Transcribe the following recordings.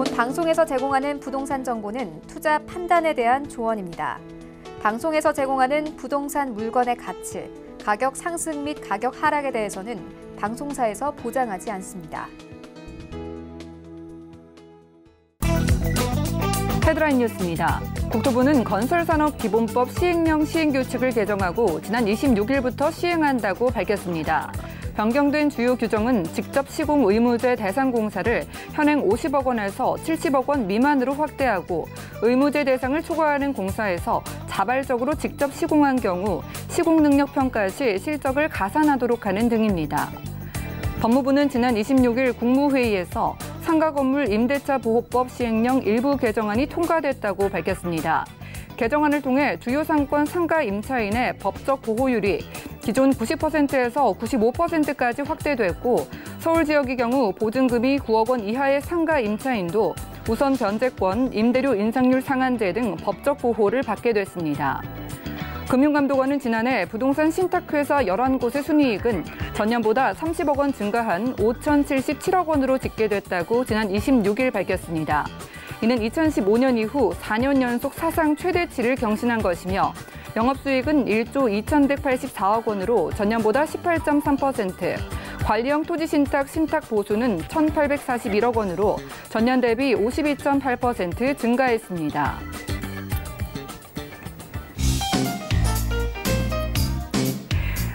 본 방송에서 제공하는 부동산 정보는 투자 판단에 대한 조언입니다. 방송에서 제공하는 부동산 물건의 가치, 가격 상승 및 가격 하락에 대해서는 방송사에서 보장하지 않습니다. 헤드라인 뉴스입니다. 국토부는 건설산업기본법 시행령 시행규칙을 개정하고 지난 26일부터 시행한다고 밝혔습니다. 변경된 주요 규정은 직접 시공 의무제 대상 공사를 현행 50억 원에서 70억 원 미만으로 확대하고 의무제 대상을 초과하는 공사에서 자발적으로 직접 시공한 경우 시공 능력 평가 시 실적을 가산하도록 하는 등입니다. 법무부는 지난 26일 국무회의에서 상가건물 임대차 보호법 시행령 일부 개정안이 통과됐다고 밝혔습니다. 개정안을 통해 주요 상권 상가 임차인의 법적 보호율이 기존 90%에서 95%까지 확대됐고 서울 지역의 경우 보증금이 9억 원 이하의 상가 임차인도 우선 변제권, 임대료 인상률 상한제 등 법적 보호를 받게 됐습니다. 금융감독원은 지난해 부동산 신탁회사 11곳의 순이익은 전년보다 30억 원 증가한 5,077억 원으로 집계됐다고 지난 26일 밝혔습니다. 이는 2015년 이후 4년 연속 사상 최대치를 경신한 것이며 영업수익은 1조 2,184억 원으로 전년보다 18.3%, 관리형 토지신탁 신탁 보수는 1,841억 원으로 전년 대비 52.8% 증가했습니다.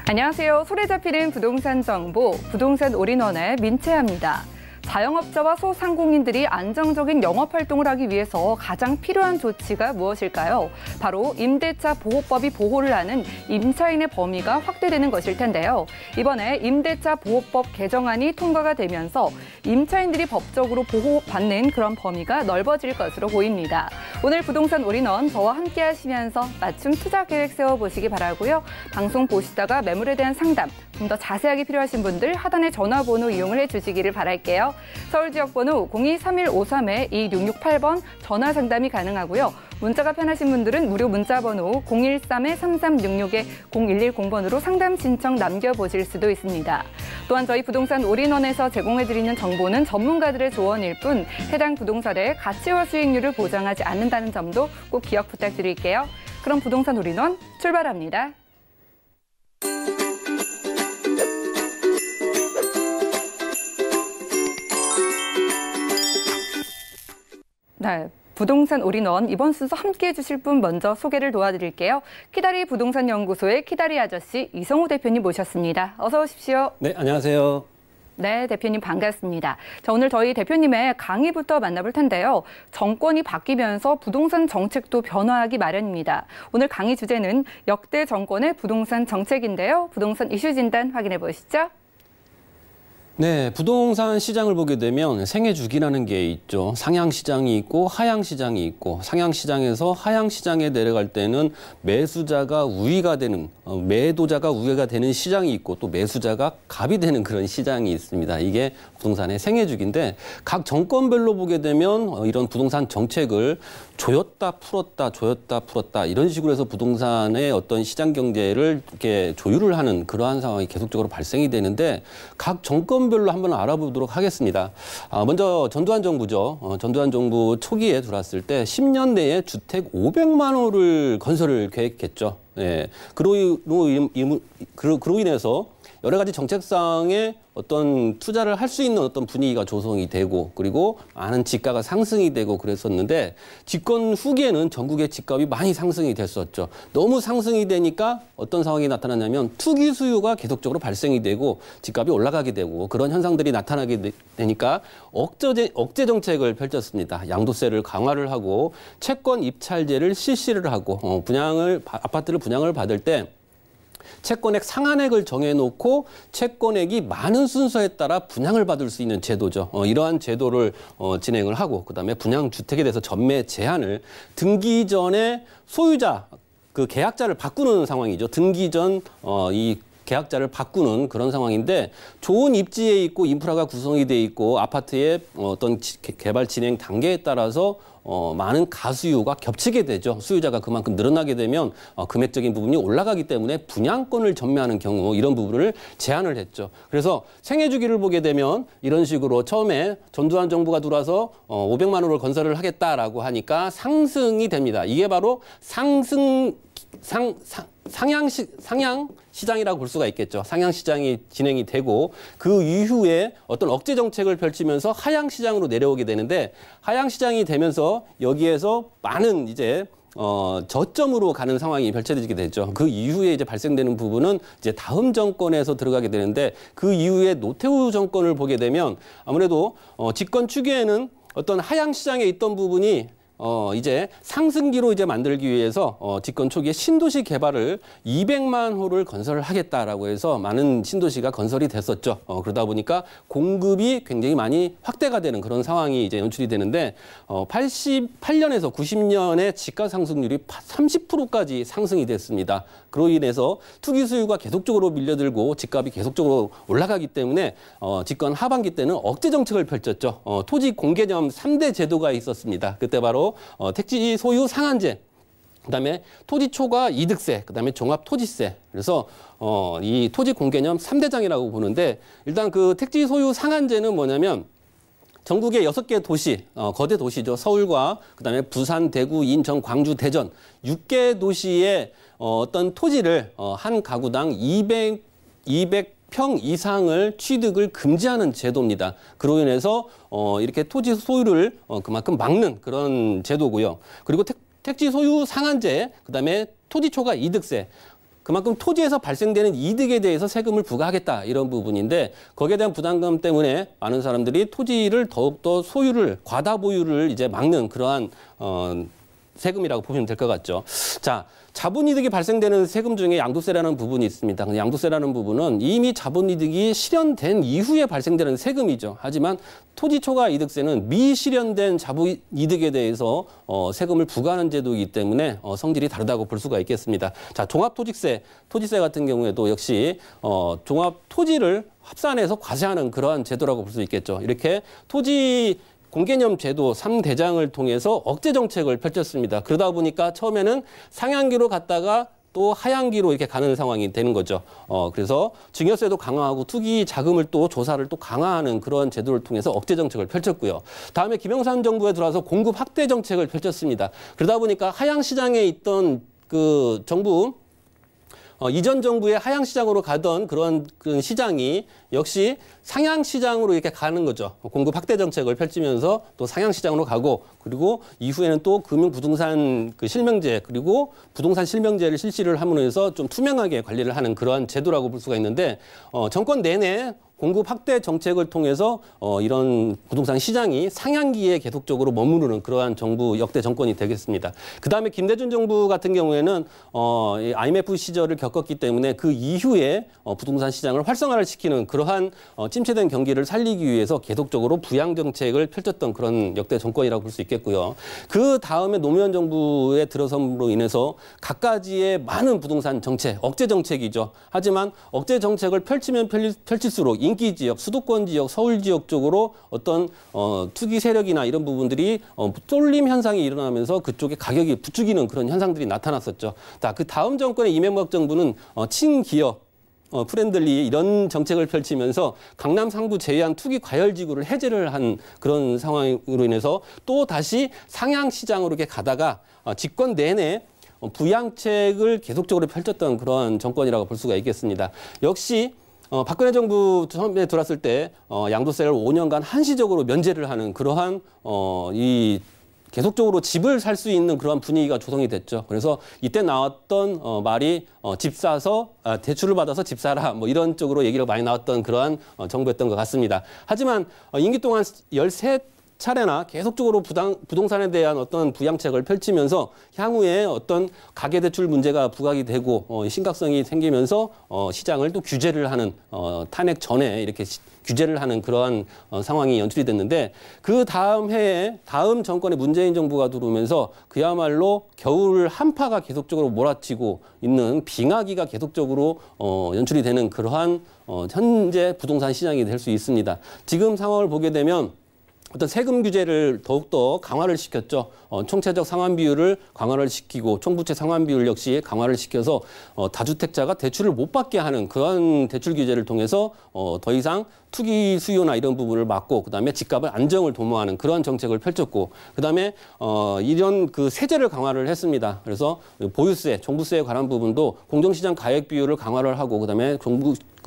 안녕하세요. 손에 잡히는 부동산 정보, 부동산 올인원의 민채아입니다. 자영업자와 소상공인들이 안정적인 영업활동을 하기 위해서 가장 필요한 조치가 무엇일까요? 바로 임대차 보호법이 보호를 하는 임차인의 범위가 확대되는 것일 텐데요. 이번에 임대차 보호법 개정안이 통과가 되면서 임차인들이 법적으로 보호받는 그런 범위가 넓어질 것으로 보입니다. 오늘 부동산 올인원 저와 함께 하시면서 맞춤 투자 계획 세워보시기 바라고요. 방송 보시다가 매물에 대한 상담, 좀 더 자세하게 필요하신 분들 하단의 전화번호 이용을 해주시기를 바랄게요. 서울 지역번호 023153-2668번 전화 상담이 가능하고요. 문자가 편하신 분들은 무료 문자번호 013-3366-0110번으로 상담 신청 남겨보실 수도 있습니다. 또한 저희 부동산 올인원에서 제공해드리는 정보는 전문가들의 조언일 뿐 해당 부동산의 가치와 수익률을 보장하지 않는다는 점도 꼭 기억 부탁드릴게요. 그럼 부동산 올인원 출발합니다. 네, 부동산 올인원 이번 순서 함께해 주실 분 먼저 소개를 도와드릴게요. 키다리 부동산 연구소의 키다리 아저씨 이성우 대표님 모셨습니다. 어서 오십시오. 네, 안녕하세요. 네, 대표님 반갑습니다. 자, 오늘 저희 대표님의 강의부터 만나볼 텐데요. 정권이 바뀌면서 부동산 정책도 변화하기 마련입니다. 오늘 강의 주제는 역대 정권의 부동산 정책인데요. 부동산 이슈 진단 확인해 보시죠. 네, 부동산 시장을 보게 되면 생애주기라는 게 있죠. 상향시장이 있고 하향시장이 있고 상향시장에서 하향시장에 내려갈 때는 매수자가 우위가 되는, 매도자가 우위가 되는 시장이 있고 또 매수자가 갑이 되는 그런 시장이 있습니다. 이게 부동산의 생애주기인데 각 정권별로 보게 되면 이런 부동산 정책을 조였다 풀었다 조였다 풀었다 이런 식으로 해서 부동산의 어떤 시장 경제를 이렇게 조율을 하는 그러한 상황이 계속적으로 발생이 되는데 각 정권별로 한번 알아보도록 하겠습니다. 먼저 전두환 정부죠. 전두환 정부 초기에 들어왔을 때 10년 내에 주택 500만 호를 건설을 계획했죠. 예. 그로 인해서 여러 가지 정책상의 어떤 투자를 할 수 있는 어떤 분위기가 조성이 되고 그리고 많은 집가가 상승이 되고 그랬었는데 집권 후기에는 전국의 집값이 많이 상승이 됐었죠. 너무 상승이 되니까 어떤 상황이 나타나냐면 투기 수요가 계속적으로 발생이 되고 집값이 올라가게 되고 그런 현상들이 나타나게 되니까 억제 정책을 펼쳤습니다. 양도세를 강화를 하고 채권 입찰제를 실시를 하고 아파트를 분양을 받을 때 채권액 상한액을 정해놓고 채권액이 많은 순서에 따라 분양을 받을 수 있는 제도죠. 이러한 제도를 진행을 하고 그다음에 분양주택에 대해서 전매 제한을 등기 전에 소유자, 그 계약자를 바꾸는 상황이죠. 등기 전 이 계약자를 바꾸는 그런 상황인데 좋은 입지에 있고 인프라가 구성이 돼 있고 아파트의 어떤 개발 진행 단계에 따라서 많은 가수요가 겹치게 되죠. 수요자가 그만큼 늘어나게 되면 금액적인 부분이 올라가기 때문에 분양권을 전매하는 경우 이런 부분을 제한을 했죠. 그래서 생애 주기를 보게 되면 이런 식으로 처음에 전두환 정부가 들어와서 500만 원을 건설을 하겠다라고 하니까 상승이 됩니다. 이게 바로 상향 시장이라고 볼 수가 있겠죠. 상향 시장이 진행이 되고 그 이후에 어떤 억제 정책을 펼치면서 하향 시장으로 내려오게 되는데 하향 시장이 되면서 여기에서 많은 이제 저점으로 가는 상황이 펼쳐지게 되죠. 그 이후에 이제 발생되는 부분은 이제 다음 정권에서 들어가게 되는데 그 이후에 노태우 정권을 보게 되면 아무래도 집권 초기에는 어떤 하향 시장에 있던 부분이 이제 상승기로 이제 만들기 위해서 집권 초기에 신도시 개발을 200만 호를 건설을 하겠다라고 해서 많은 신도시가 건설이 됐었죠. 그러다 보니까 공급이 굉장히 많이 확대가 되는 그런 상황이 이제 연출이 되는데 88년에서 90년에 집가 상승률이 30%까지 상승이 됐습니다. 그로 인해서 투기 수요가 계속적으로 밀려들고 집값이 계속적으로 올라가기 때문에 집권 하반기 때는 억제 정책을 펼쳤죠. 토지 공개념 3대 제도가 있었습니다. 그때 바로 택지 소유 상한제, 그다음에 토지 초과 이득세, 그다음에 종합 토지세. 그래서 이 토지 공개념 3대장이라고 보는데 일단 그 택지 소유 상한제는 뭐냐면 전국의 6개 도시, 거대 도시죠. 서울과 그다음에 부산, 대구, 인천, 광주, 대전 6개 도시의 어떤 토지를 한 가구당 200평 이상을 취득을 금지하는 제도입니다. 그로 인해서 이렇게 토지 소유를 그만큼 막는 그런 제도고요. 그리고 택지 소유 상한제, 그다음에 토지 초과 이득세. 그만큼 토지에서 발생되는 이득에 대해서 세금을 부과하겠다 이런 부분인데 거기에 대한 부담감 때문에 많은 사람들이 토지를 더욱더 소유를 과다 보유를 이제 막는 그러한 세금이라고 보시면 될 것 같죠. 자, 자본이득이 발생되는 세금 중에 양도세라는 부분이 있습니다. 양도세라는 부분은 이미 자본이득이 실현된 이후에 발생되는 세금이죠. 하지만 토지 초과 이득세는 미실현된 자본이득에 대해서 세금을 부과하는 제도이기 때문에 성질이 다르다고 볼 수가 있겠습니다. 자, 종합토지세, 토지세 같은 경우에도 역시 종합토지를 합산해서 과세하는 그러한 제도라고 볼 수 있겠죠. 이렇게 토지 공개념 제도 3대장을 통해서 억제 정책을 펼쳤습니다. 그러다 보니까 처음에는 상향기로 갔다가 또 하향기로 이렇게 가는 상황이 되는 거죠. 그래서 증여세도 강화하고 투기 자금을 또 조사를 또 강화하는 그런 제도를 통해서 억제 정책을 펼쳤고요. 다음에 김영삼 정부에 들어와서 공급 확대 정책을 펼쳤습니다. 그러다 보니까 하향 시장에 있던 그 정부 이전 정부의 하향 시장으로 가던 그런 시장이 역시 상향 시장으로 이렇게 가는 거죠. 공급 확대 정책을 펼치면서 또 상향 시장으로 가고 그리고 이후에는 또 금융 부동산 그 실명제 그리고 부동산 실명제를 실시를 함으로 해서 좀 투명하게 관리를 하는 그러한 제도라고 볼 수가 있는데 정권 내내 공급 확대 정책을 통해서 이런 부동산 시장이 상향기에 계속적으로 머무르는 그러한 정부 역대 정권이 되겠습니다. 그다음에 김대중 정부 같은 경우에는 IMF 시절을 겪었기 때문에 그 이후에 부동산 시장을 활성화를 시키는 그러한 침체된 경기를 살리기 위해서 계속적으로 부양 정책을 펼쳤던 그런 역대 정권이라고 볼 수 있겠고요. 그 다음에 노무현 정부에 들어섬으로 인해서 갖가지의 많은 부동산 정책, 억제 정책이죠. 하지만 억제 정책을 펼치면 펼칠수록 인기 지역, 수도권 지역, 서울 지역 쪽으로 어떤 투기 세력이나 이런 부분들이 쏠림 현상이 일어나면서 그쪽에 가격이 부추기는 그런 현상들이 나타났었죠. 그 다음 정권의 이명박 정부는 친기업 프렌들리 이런 정책을 펼치면서 강남 상부 제외한 투기 과열지구를 해제를 한 그런 상황으로 인해서 또 다시 상향 시장으로 이렇게 가다가 집권 내내 부양책을 계속적으로 펼쳤던 그런 정권이라고 볼 수가 있겠습니다. 역시 박근혜 정부 처음에 들어왔을 때 양도세를 5년간 한시적으로 면제를 하는 그러한 이 계속적으로 집을 살 수 있는 그런 분위기가 조성이 됐죠. 그래서 이때 나왔던 말이 집 사서 대출을 받아서 집 사라 뭐 이런 쪽으로 얘기가 많이 나왔던 그러한 정부였던 것 같습니다. 하지만 임기 동안 차례나 계속적으로 부동산에 대한 어떤 부양책을 펼치면서 향후에 어떤 가계대출 문제가 부각이 되고 심각성이 생기면서 시장을 또 규제를 하는 탄핵 전에 이렇게 규제를 하는 그러한 상황이 연출이 됐는데 그 다음 해에 다음 정권의 문재인 정부가 들어오면서 그야말로 겨울 한파가 계속적으로 몰아치고 있는 빙하기가 계속적으로 연출이 되는 그러한 현재 부동산 시장이 될 수 있습니다. 지금 상황을 보게 되면 어떤 세금 규제를 더욱더 강화를 시켰죠. 총체적 상환 비율을 강화를 시키고 총부채 상환 비율 역시 강화를 시켜서 다주택자가 대출을 못 받게 하는 그런 대출 규제를 통해서 더 이상 투기 수요나 이런 부분을 막고 그다음에 집값을 안정을 도모하는 그러한 정책을 펼쳤고 그다음에 이런 그 세제를 강화를 했습니다. 그래서 보유세, 종부세에 관한 부분도 공정시장 가액 비율을 강화를 하고 그다음에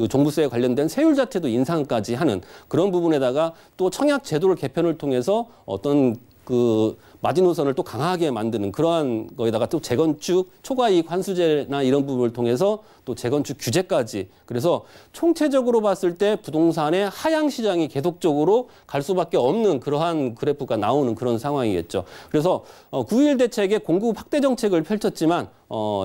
종부세에 관련된 세율 자체도 인상까지 하는 그런 부분에다가 또 청약 제도를 개편을 통해서 어떤 그 마지노선을 또 강하게 만드는 그러한 거에다가 또 재건축 초과이익 환수제나 이런 부분을 통해서 또 재건축 규제까지 그래서 총체적으로 봤을 때 부동산의 하향 시장이 계속적으로 갈 수밖에 없는 그러한 그래프가 나오는 그런 상황이겠죠. 그래서 9.1 대책의 공급 확대 정책을 펼쳤지만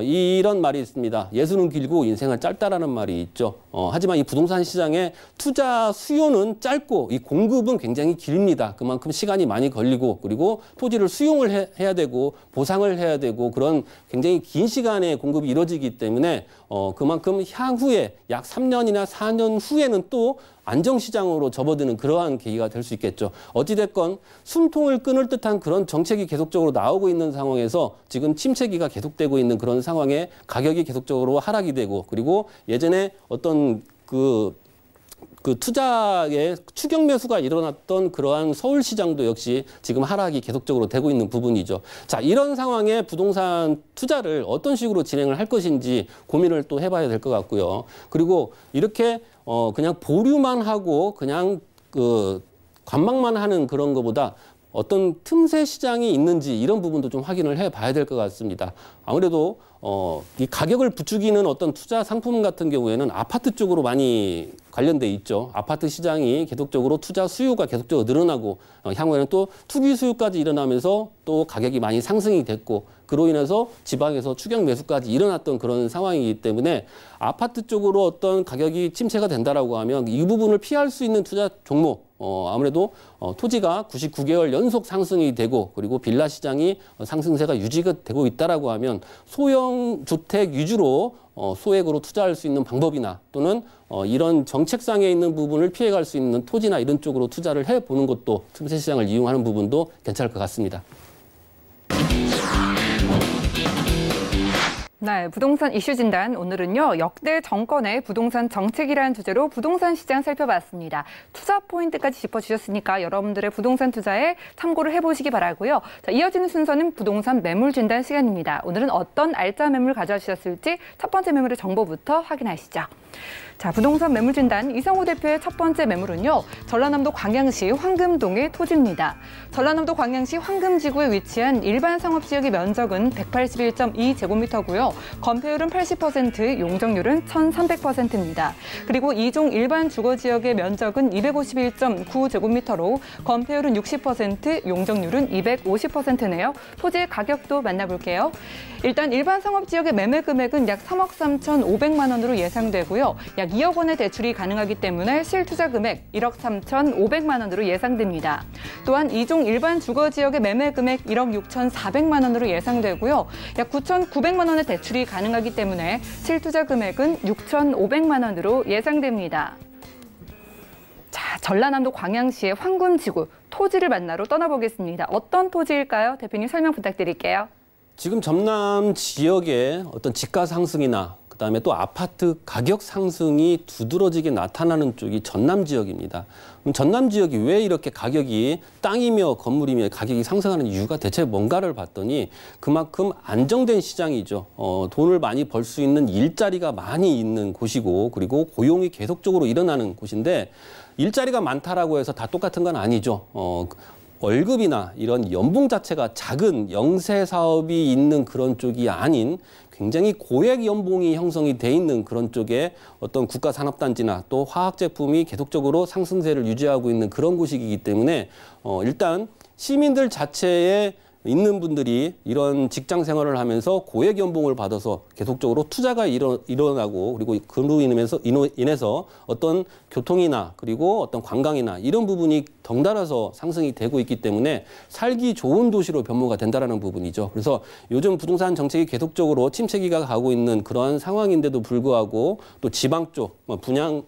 이런 말이 있습니다. 예수는 길고 인생은 짧다라는 말이 있죠. 하지만 이 부동산 시장의 투자 수요는 짧고 이 공급은 굉장히 깁니다. 그만큼 시간이 많이 걸리고 그리고 토지를 수용을 해야 되고 보상을 해야 되고 그런 굉장히 긴 시간의 공급이 이루어지기 때문에 그만큼 향후에 약 3년이나 4년 후에는 또 안정시장으로 접어드는 그러한 계기가 될 수 있겠죠. 어찌됐건 숨통을 끊을 듯한 그런 정책이 계속적으로 나오고 있는 상황에서 지금 침체기가 계속되고 있는 그런 상황에 가격이 계속적으로 하락이 되고 그리고 예전에 어떤 그 투자의 추격 매수가 일어났던 그러한 서울시장도 역시 지금 하락이 계속적으로 되고 있는 부분이죠. 자, 이런 상황에 부동산 투자를 어떤 식으로 진행을 할 것인지 고민을 또 해봐야 될 것 같고요. 그리고 이렇게 그냥 보류만 하고 그냥 관망만 하는 그런 것보다 어떤 틈새 시장이 있는지 이런 부분도 좀 확인을 해봐야 될 것 같습니다. 아무래도 이 가격을 부추기는 어떤 투자 상품 같은 경우에는 아파트 쪽으로 많이 관련돼 있죠. 아파트 시장이 계속적으로 투자 수요가 계속적으로 늘어나고 향후에는 또 투기 수요까지 일어나면서 또 가격이 많이 상승이 됐고 그로 인해서 지방에서 추격 매수까지 일어났던 그런 상황이기 때문에 아파트 쪽으로 어떤 가격이 침체가 된다라고 하면 이 부분을 피할 수 있는 투자 종목 아무래도 토지가 99개월 연속 상승이 되고 그리고 빌라 시장이 상승세가 유지가 되고 있다라고 하면 소형 주택 위주로 소액으로 투자할 수 있는 방법이나 또는 이런 정책상에 있는 부분을 피해갈 수 있는 토지나 이런 쪽으로 투자를 해보는 것도 틈새 시장을 이용하는 부분도 괜찮을 것 같습니다. 네, 부동산 이슈 진단 오늘은요. 역대 정권의 부동산 정책이라는 주제로 부동산 시장 살펴봤습니다. 투자 포인트까지 짚어주셨으니까 여러분들의 부동산 투자에 참고를 해보시기 바라고요. 자, 이어지는 순서는 부동산 매물 진단 시간입니다. 오늘은 어떤 알짜 매물 가져와 주셨을지 첫 번째 매물의 정보부터 확인하시죠. 자, 부동산 매물 진단 이성호 대표의 첫 번째 매물은요. 전라남도 광양시 황금동의 토지입니다. 전라남도 광양시 황금지구에 위치한 일반 상업지역의 면적은 181.2제곱미터고요. 건폐율은 80%, 용적률은 1300%입니다. 그리고 2종 일반 주거지역의 면적은 251.9제곱미터로 건폐율은 60%, 용적률은 250%네요. 토지의 가격도 만나볼게요. 일단 일반 상업지역의 매매 금액은 약 3억 3,500만 원으로 예상되고요. 약 2억 원의 대출이 가능하기 때문에 실투자 금액 1억 3,500만 원으로 예상됩니다. 또한 2종 일반 주거지역의 매매 금액 1억 6,400만 원으로 예상되고요. 약 9,900만 원의 대출이 가능하기 때문에 실투자 금액은 6,500만 원으로 예상됩니다. 자, 전라남도 광양시의 황금지구 토지를 만나러 떠나보겠습니다. 어떤 토지일까요? 대표님 설명 부탁드릴게요. 지금 전남 지역의 어떤 집가 상승이나 그다음에 또 아파트 가격 상승이 두드러지게 나타나는 쪽이 전남 지역입니다. 그럼 전남 지역이 왜 이렇게 가격이 땅이며 건물이며 가격이 상승하는 이유가 대체 뭔가를 봤더니 그만큼 안정된 시장이죠. 돈을 많이 벌 수 있는 일자리가 많이 있는 곳이고 그리고 고용이 계속적으로 일어나는 곳인데 일자리가 많다라고 해서 다 똑같은 건 아니죠. 월급이나 이런 연봉 자체가 작은 영세 사업이 있는 그런 쪽이 아닌 굉장히 고액 연봉이 형성이 돼 있는 그런 쪽에 어떤 국가 산업단지나 또 화학 제품이 계속적으로 상승세를 유지하고 있는 그런 곳이기 때문에 일단 시민들 자체에 있는 분들이 이런 직장 생활을 하면서 고액 연봉을 받아서 계속적으로 투자가 일어나고 그리고 그로 인해서 어떤 교통이나 그리고 어떤 관광이나 이런 부분이 덩달아서 상승이 되고 있기 때문에 살기 좋은 도시로 변모가 된다라는 부분이죠. 그래서 요즘 부동산 정책이 계속적으로 침체기가 가고 있는 그러한 상황인데도 불구하고 또 지방 쪽 분양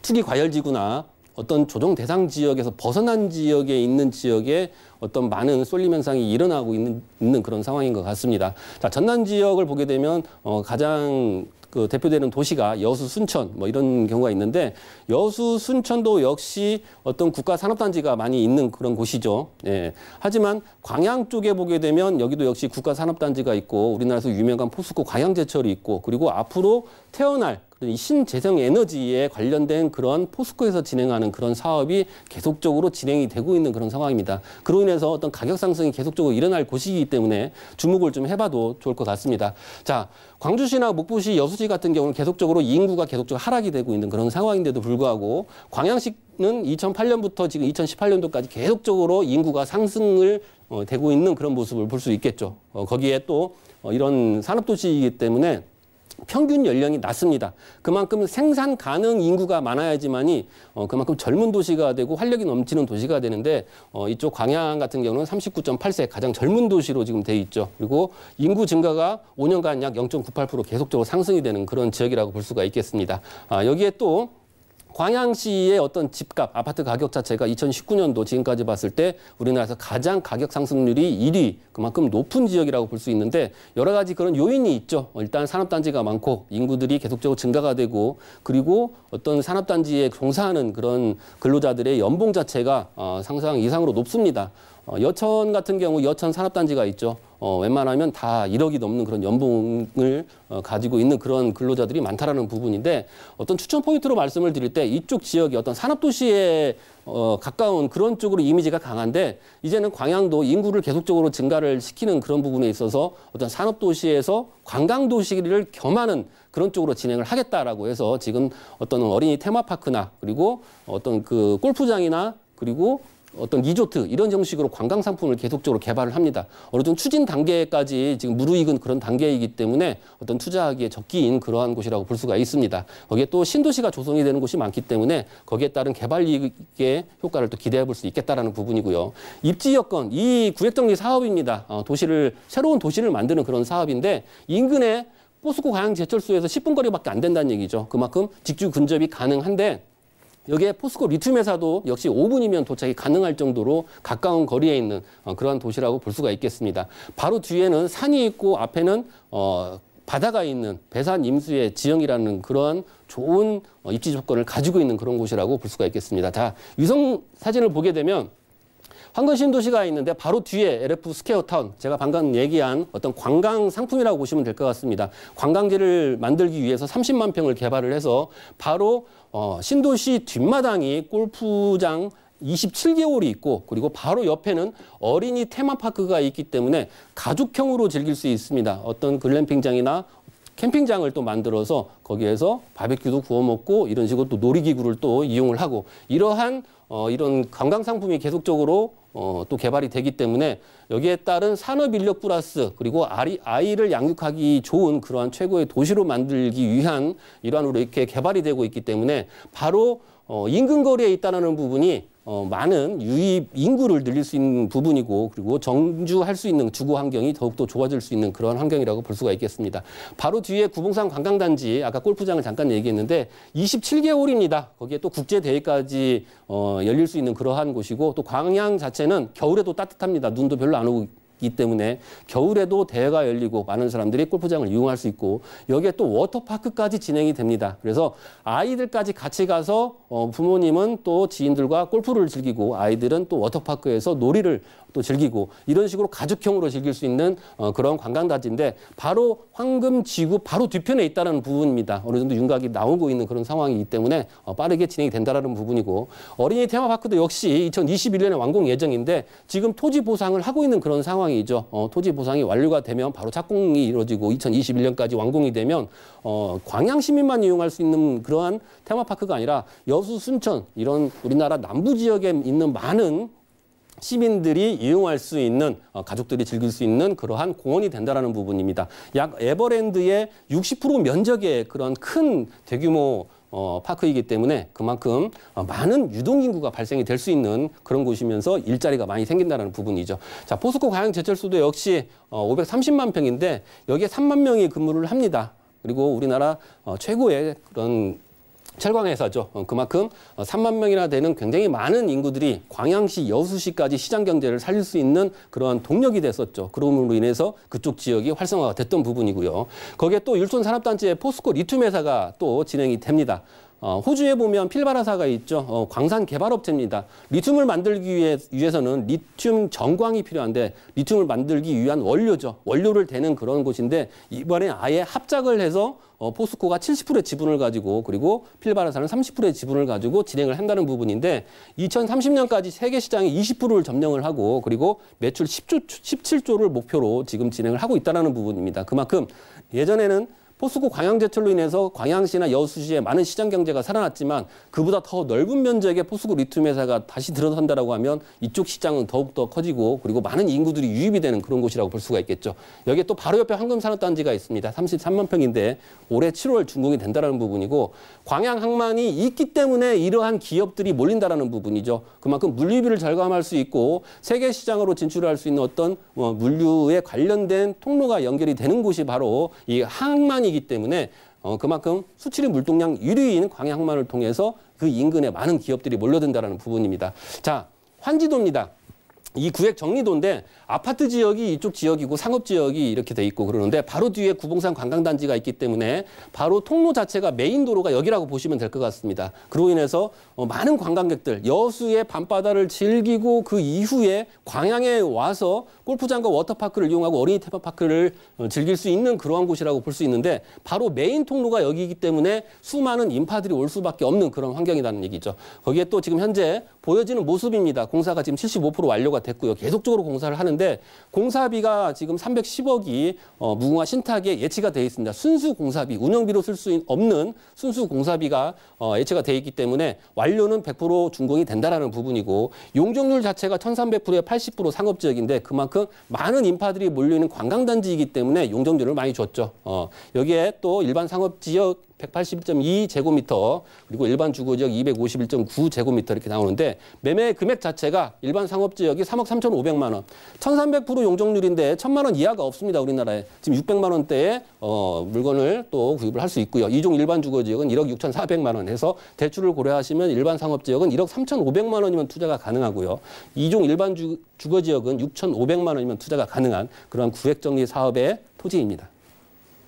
투기 과열지구나 어떤 조정 대상 지역에서 벗어난 지역에 있는 지역에 어떤 많은 쏠림 현상이 일어나고 있는 그런 상황인 것 같습니다. 자, 전남 지역을 보게 되면 가장 대표되는 도시가 여수, 순천 이런 경우가 있는데 여수, 순천도 역시 어떤 국가 산업단지가 많이 있는 그런 곳이죠. 예. 하지만 광양 쪽에 보게 되면 여기도 역시 국가 산업단지가 있고 우리나라에서 유명한 포스코 광양제철이 있고 그리고 앞으로 태어날 이 신재생 에너지에 관련된 그런 포스코에서 진행하는 그런 사업이 계속적으로 진행이 되고 있는 그런 상황입니다. 그로 인해서 어떤 가격 상승이 계속적으로 일어날 곳이기 때문에 주목을 좀 해봐도 좋을 것 같습니다. 자, 광주시나 목포시, 여수시 같은 경우는 계속적으로 인구가 계속적으로 하락이 되고 있는 그런 상황인데도 불구하고 광양시는 2008년부터 지금 2018년도까지 계속적으로 인구가 상승을 되고 있는 그런 모습을 볼 수 있겠죠. 거기에 또 이런 산업도시이기 때문에 평균 연령이 낮습니다. 그만큼 생산 가능 인구가 많아야지만이 그만큼 젊은 도시가 되고 활력이 넘치는 도시가 되는데 이쪽 광양 같은 경우는 39.8세 가장 젊은 도시로 지금 돼 있죠. 그리고 인구 증가가 5년간 약 0.98% 계속적으로 상승이 되는 그런 지역이라고 볼 수가 있겠습니다. 여기에 또 광양시의 어떤 집값, 아파트 가격 자체가 2019년도 지금까지 봤을 때 우리나라에서 가장 가격 상승률이 1위, 그만큼 높은 지역이라고 볼 수 있는데 여러 가지 그런 요인이 있죠. 일단 산업단지가 많고 인구들이 계속적으로 증가가 되고 그리고 어떤 산업단지에 종사하는 그런 근로자들의 연봉 자체가 상상 이상으로 높습니다. 여천 같은 경우 여천 산업단지가 있죠. 웬만하면 다 1억이 넘는 그런 연봉을 가지고 있는 그런 근로자들이 많다라는 부분인데 어떤 추천 포인트로 말씀을 드릴 때 이쪽 지역이 어떤 산업도시에 가까운 그런 쪽으로 이미지가 강한데 이제는 광양도 인구를 계속적으로 증가를 시키는 그런 부분에 있어서 어떤 산업도시에서 관광도시를 겸하는 그런 쪽으로 진행을 하겠다라고 해서 지금 어떤 어린이 테마파크나 그리고 어떤 그 골프장이나 그리고 어떤 리조트 이런 형식으로 관광 상품을 계속적으로 개발을 합니다. 어느 정도 추진 단계까지 지금 무르익은 그런 단계이기 때문에 어떤 투자하기에 적기인 그러한 곳이라고 볼 수가 있습니다. 거기에 또 신도시가 조성이 되는 곳이 많기 때문에 거기에 따른 개발 이익의 효과를 또 기대해 볼 수 있겠다라는 부분이고요. 입지 여건, 이 구획정리 사업입니다. 새로운 도시를 만드는 그런 사업인데 인근에 포스코 광양제철소에서 10분 거리밖에 안 된다는 얘기죠. 그만큼 직주 근접이 가능한데 여기에 포스코 리튬 회사도 역시 5분이면 도착이 가능할 정도로 가까운 거리에 있는 그러한 도시라고 볼 수가 있겠습니다. 바로 뒤에는 산이 있고 앞에는 바다가 있는 배산 임수의 지형이라는 그러한 좋은 입지 조건을 가지고 있는 그런 곳이라고 볼 수가 있겠습니다. 자, 위성 사진을 보게 되면 황건 신도시가 있는데 바로 뒤에 LF 스퀘어타운, 제가 방금 얘기한 어떤 관광 상품이라고 보시면 될 것 같습니다. 관광지를 만들기 위해서 30만 평을 개발을 해서 바로 신도시 뒷마당이 골프장 27개월이 있고 그리고 바로 옆에는 어린이 테마파크가 있기 때문에 가족형으로 즐길 수 있습니다. 어떤 글램핑장이나 캠핑장을 또 만들어서 거기에서 바베큐도 구워 먹고 이런 식으로 또 놀이기구를 또 이용을 하고 이러한 이런 관광 상품이 계속적으로 또 개발이 되기 때문에 여기에 따른 산업 인력 플러스 그리고 아이를 양육하기 좋은 그러한 최고의 도시로 만들기 위한 일환으로 이렇게 개발이 되고 있기 때문에 바로 인근 거리에 있다는 부분이 많은 유입 인구를 늘릴 수 있는 부분이고 그리고 정주할 수 있는 주거 환경이 더욱더 좋아질 수 있는 그런 환경이라고 볼 수가 있겠습니다. 바로 뒤에 구봉산 관광단지, 아까 골프장을 잠깐 얘기했는데 27개월입니다. 거기에 또 국제대회까지 열릴 수 있는 그러한 곳이고 또 광양 자체는 겨울에도 따뜻합니다. 눈도 별로 안 오고 시기이기 때문에 겨울에도 대회가 열리고 많은 사람들이 골프장을 이용할 수 있고 여기에 또 워터파크까지 진행이 됩니다. 그래서 아이들까지 같이 가서 부모님은 또 지인들과 골프를 즐기고 아이들은 또 워터파크에서 놀이를 또 즐기고 이런 식으로 가족형으로 즐길 수 있는 그런 관광단지인데 바로 황금지구 바로 뒤편에 있다는 부분입니다. 어느 정도 윤곽이 나오고 있는 그런 상황이기 때문에 빠르게 진행이 된다는 부분이고 어린이 테마파크도 역시 2021년에 완공 예정인데 지금 토지 보상을 하고 있는 그런 상황이죠. 토지 보상이 완료가 되면 바로 착공이 이루어지고 2021년까지 완공이 되면 광양 시민만 이용할 수 있는 그러한 테마파크가 아니라 여수, 순천 이런 우리나라 남부 지역에 있는 많은 시민들이 이용할 수 있는 가족들이 즐길 수 있는 그러한 공원이 된다라는 부분입니다. 약 에버랜드의 60% 면적의 그런 큰 대규모 파크이기 때문에 그만큼 많은 유동인구가 발생이 될 수 있는 그런 곳이면서 일자리가 많이 생긴다는 부분이죠. 자, 포스코 광양제철소도 역시 530만 평인데 여기에 3만 명이 근무를 합니다. 그리고 우리나라 최고의 그런 철강회사죠. 그만큼 3만 명이나 되는 굉장히 많은 인구들이 광양시, 여수시까지 시장 경제를 살릴 수 있는 그러한 동력이 됐었죠. 그럼으로 인해서 그쪽 지역이 활성화가 됐던 부분이고요. 거기에 또 율촌산업단지의 포스코 리튬 회사가 또 진행이 됩니다. 호주에 보면 필바라사가 있죠. 광산 개발업체입니다. 리튬을 만들기 위해서는 리튬 정광이 필요한데 리튬을 만들기 위한 원료죠. 원료를 대는 그런 곳인데 이번에 아예 합작을 해서 포스코가 70%의 지분을 가지고 그리고 필바라사는 30%의 지분을 가지고 진행을 한다는 부분인데 2030년까지 세계 시장의 20%를 점령을 하고 그리고 매출 17조를 목표로 지금 진행을 하고 있다는 부분입니다. 그만큼 예전에는 포스코 광양제철로 인해서 광양시나 여수시에 많은 시장 경제가 살아났지만 그보다 더 넓은 면적의 포스코 리튬 회사가 다시 들어선다라고 하면 이쪽 시장은 더욱더 커지고 그리고 많은 인구들이 유입이 되는 그런 곳이라고 볼 수가 있겠죠. 여기에 또 바로 옆에 황금산업단지가 있습니다. 33만 평인데 올해 7월 준공이 된다는 부분이고 광양 항만이 있기 때문에 이러한 기업들이 몰린다라는 부분이죠. 그만큼 물류비를 절감할 수 있고 세계 시장으로 진출할 수 있는 어떤 물류에 관련된 통로가 연결이 되는 곳이 바로 이 항만이 이기 때문에 그만큼 수출입 물동량 1위인 광양항만을 통해서 그 인근에 많은 기업들이 몰려든다는 부분입니다. 자, 환지도입니다. 이 구획 정리도인데 아파트 지역이 이쪽 지역이고 상업 지역이 이렇게 돼 있고 그러는데 바로 뒤에 구봉산 관광단지가 있기 때문에 바로 통로 자체가 메인 도로가 여기라고 보시면 될 것 같습니다. 그로 인해서 많은 관광객들 여수의 밤바다를 즐기고 그 이후에 광양에 와서 골프장과 워터파크를 이용하고 어린이 테마파크를 즐길 수 있는 그러한 곳이라고 볼 수 있는데 바로 메인 통로가 여기이기 때문에 수많은 인파들이 올 수밖에 없는 그런 환경이라는 얘기죠. 거기에 또 지금 현재 보여지는 모습입니다. 공사가 지금 75% 완료가 됐고요. 계속적으로 공사를 하는데 공사비가 지금 310억이 무궁화 신탁에 예치가 되어 있습니다. 순수 공사비, 운영비로 쓸 수 없는 순수 공사비가 예치가 되어 있기 때문에 완료는 100% 준공이 된다라는 부분이고 용적률 자체가 1300%에 80% 상업지역인데 그만큼 많은 인파들이 몰려있는 관광단지이기 때문에 용적률을 많이 줬죠. 여기에 또 일반 상업지역 181.2제곱미터 그리고 일반 주거지역 251.9제곱미터 이렇게 나오는데 매매 금액 자체가 일반 상업지역이 3억 3,500만 원, 1,300% 용적률인데 1,000만 원 이하가 없습니다. 우리나라에. 지금 600만 원대의 물건을 또 구입을 할 수 있고요. 2종 일반 주거지역은 1억 6,400만 원 해서 대출을 고려하시면 일반 상업지역은 1억 3,500만 원이면 투자가 가능하고요. 2종 일반 주거지역은 6,500만 원이면 투자가 가능한 그런 구획정리 사업의 토지입니다.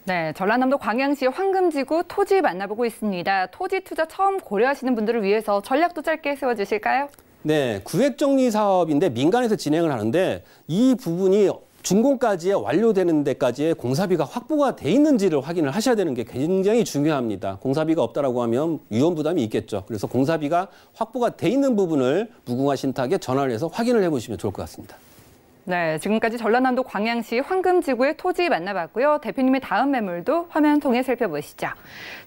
네, 전라남도 광양시 황금지구 토지 만나보고 있습니다. 토지 투자 처음 고려하시는 분들을 위해서 전략도 짧게 세워주실까요? 네, 구획정리 사업인데 민간에서 진행을 하는데 이 부분이 준공까지 완료되는 데까지의 공사비가 확보가 돼 있는지를 확인을 하셔야 되는 게 굉장히 중요합니다. 공사비가 없다라고 하면 위험 부담이 있겠죠. 그래서 공사비가 확보가 돼 있는 부분을 무궁화 신탁에 전화를 해서 확인을 해보시면 좋을 것 같습니다. 네, 지금까지 전라남도 광양시 황금지구의 토지 만나봤고요. 대표님의 다음 매물도 화면 통해 살펴보시죠.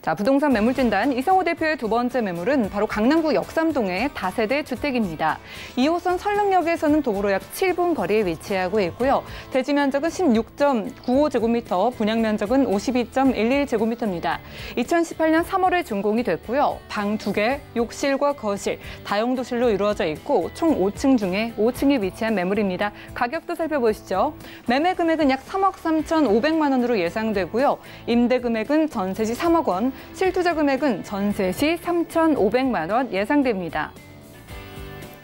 자, 부동산 매물진단 이성호 대표의 두 번째 매물은 바로 강남구 역삼동의 다세대 주택입니다. 2호선 설릉역에서는 도보로 약 7분 거리에 위치하고 있고요. 대지 면적은 16.95제곱미터, 분양 면적은 52.11제곱미터입니다. 2018년 3월에 준공이 됐고요. 방 2개, 욕실과 거실, 다용도실로 이루어져 있고 총 5층 중에 5층에 위치한 매물입니다. 가격도 살펴보시죠. 매매 금액은 약 3억 3,500만 원으로 예상되고요. 임대 금액은 전세 시 3억 원, 실투자 금액은 전세 시 3,500만 원 예상됩니다.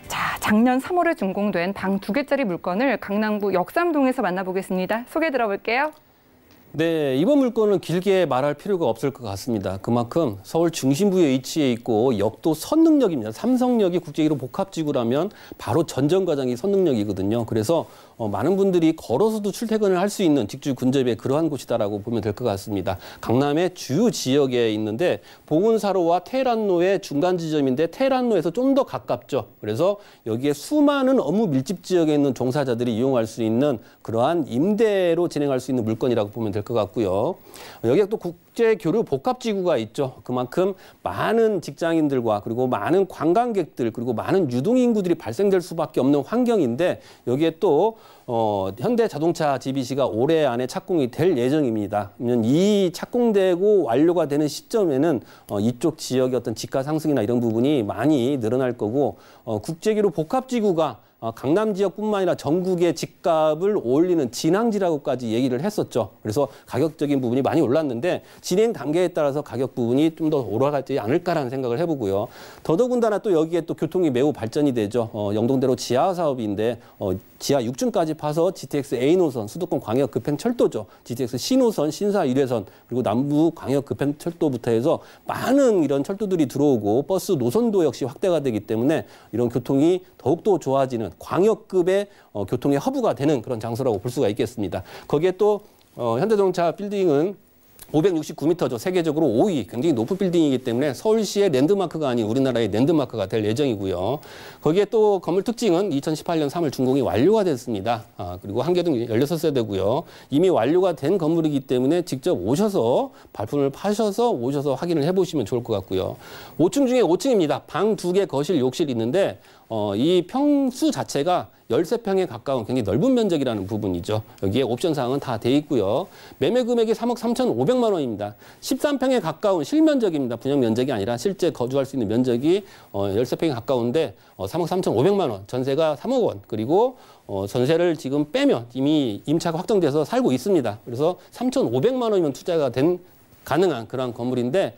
자, 작년 3월에 준공된 방 2개짜리 물건을 강남구 역삼동에서 만나보겠습니다. 소개 들어볼게요. 네, 이번 물건은 길게 말할 필요가 없을 것 같습니다. 그만큼 서울 중심부에 위치해 있고 역도 선능력입니다. 삼성역이 국제 1호 복합지구라면 바로 전전과장이 선능력이거든요. 그래서 많은 분들이 걸어서도 출퇴근을 할 수 있는 직주 근접의 그러한 곳이다라고 보면 될 것 같습니다. 강남의 주요 지역에 있는데 보은사로와 테헤란로의 중간 지점인데 테헤란로에서 좀 더 가깝죠. 그래서 여기에 수많은 업무 밀집 지역에 있는 종사자들이 이용할 수 있는 그러한 임대로 진행할 수 있는 물건이라고 보면 될 것 같고요. 여기에 또 국제 교류 복합지구가 있죠. 그만큼 많은 직장인들과 그리고 많은 관광객들 그리고 많은 유동인구들이 발생될 수밖에 없는 환경인데 여기에 또 현대자동차 GBC가 올해 안에 착공이 될 예정입니다. 이 착공되고 완료가 되는 시점에는 이쪽 지역의 어떤 집가 상승이나 이런 부분이 많이 늘어날 거고 국제기로 복합지구가 강남 지역뿐만 아니라 전국의 집값을 올리는 진앙지라고까지 얘기를 했었죠. 그래서 가격적인 부분이 많이 올랐는데 진행 단계에 따라서 가격 부분이 좀 더 올라가지 않을까라는 생각을 해보고요. 더더군다나 또 여기에 또 교통이 매우 발전이 되죠. 영동대로 지하 사업인데 지하 6층까지 파서 GTX A노선, 수도권 광역 급행철도죠. GTX C노선, 신사 1회선, 그리고 남부 광역 급행철도부터 해서 많은 이런 철도들이 들어오고 버스 노선도 역시 확대가 되기 때문에 이런 교통이 더욱더 좋아지는 광역급의 교통의 허브가 되는 그런 장소라고 볼 수가 있겠습니다. 거기에 또 현대자동차 빌딩은 569m죠. 세계적으로 5위, 굉장히 높은 빌딩이기 때문에 서울시의 랜드마크가 아닌 우리나라의 랜드마크가 될 예정이고요. 거기에 또 건물 특징은 2018년 3월 준공이 완료가 됐습니다. 그리고 한계동 16세대고요. 이미 완료가 된 건물이기 때문에 직접 오셔서 발품을 파셔서 오셔서 확인을 해보시면 좋을 것 같고요. 5층 중에 5층입니다. 방 2개, 거실, 욕실이 있는데 이 평수 자체가 13평에 가까운 굉장히 넓은 면적이라는 부분이죠. 여기에 옵션 사항은 다 돼 있고요. 매매 금액이 3억 3,500만 원입니다. 13평에 가까운 실면적입니다. 분양 면적이 아니라 실제 거주할 수 있는 면적이 13평에 가까운데 3억 3,500만 원, 전세가 3억 원, 그리고 전세를 지금 빼면 이미 임차가 확정돼서 살고 있습니다. 그래서 3,500만 원이면 투자가 가능한 그런 건물인데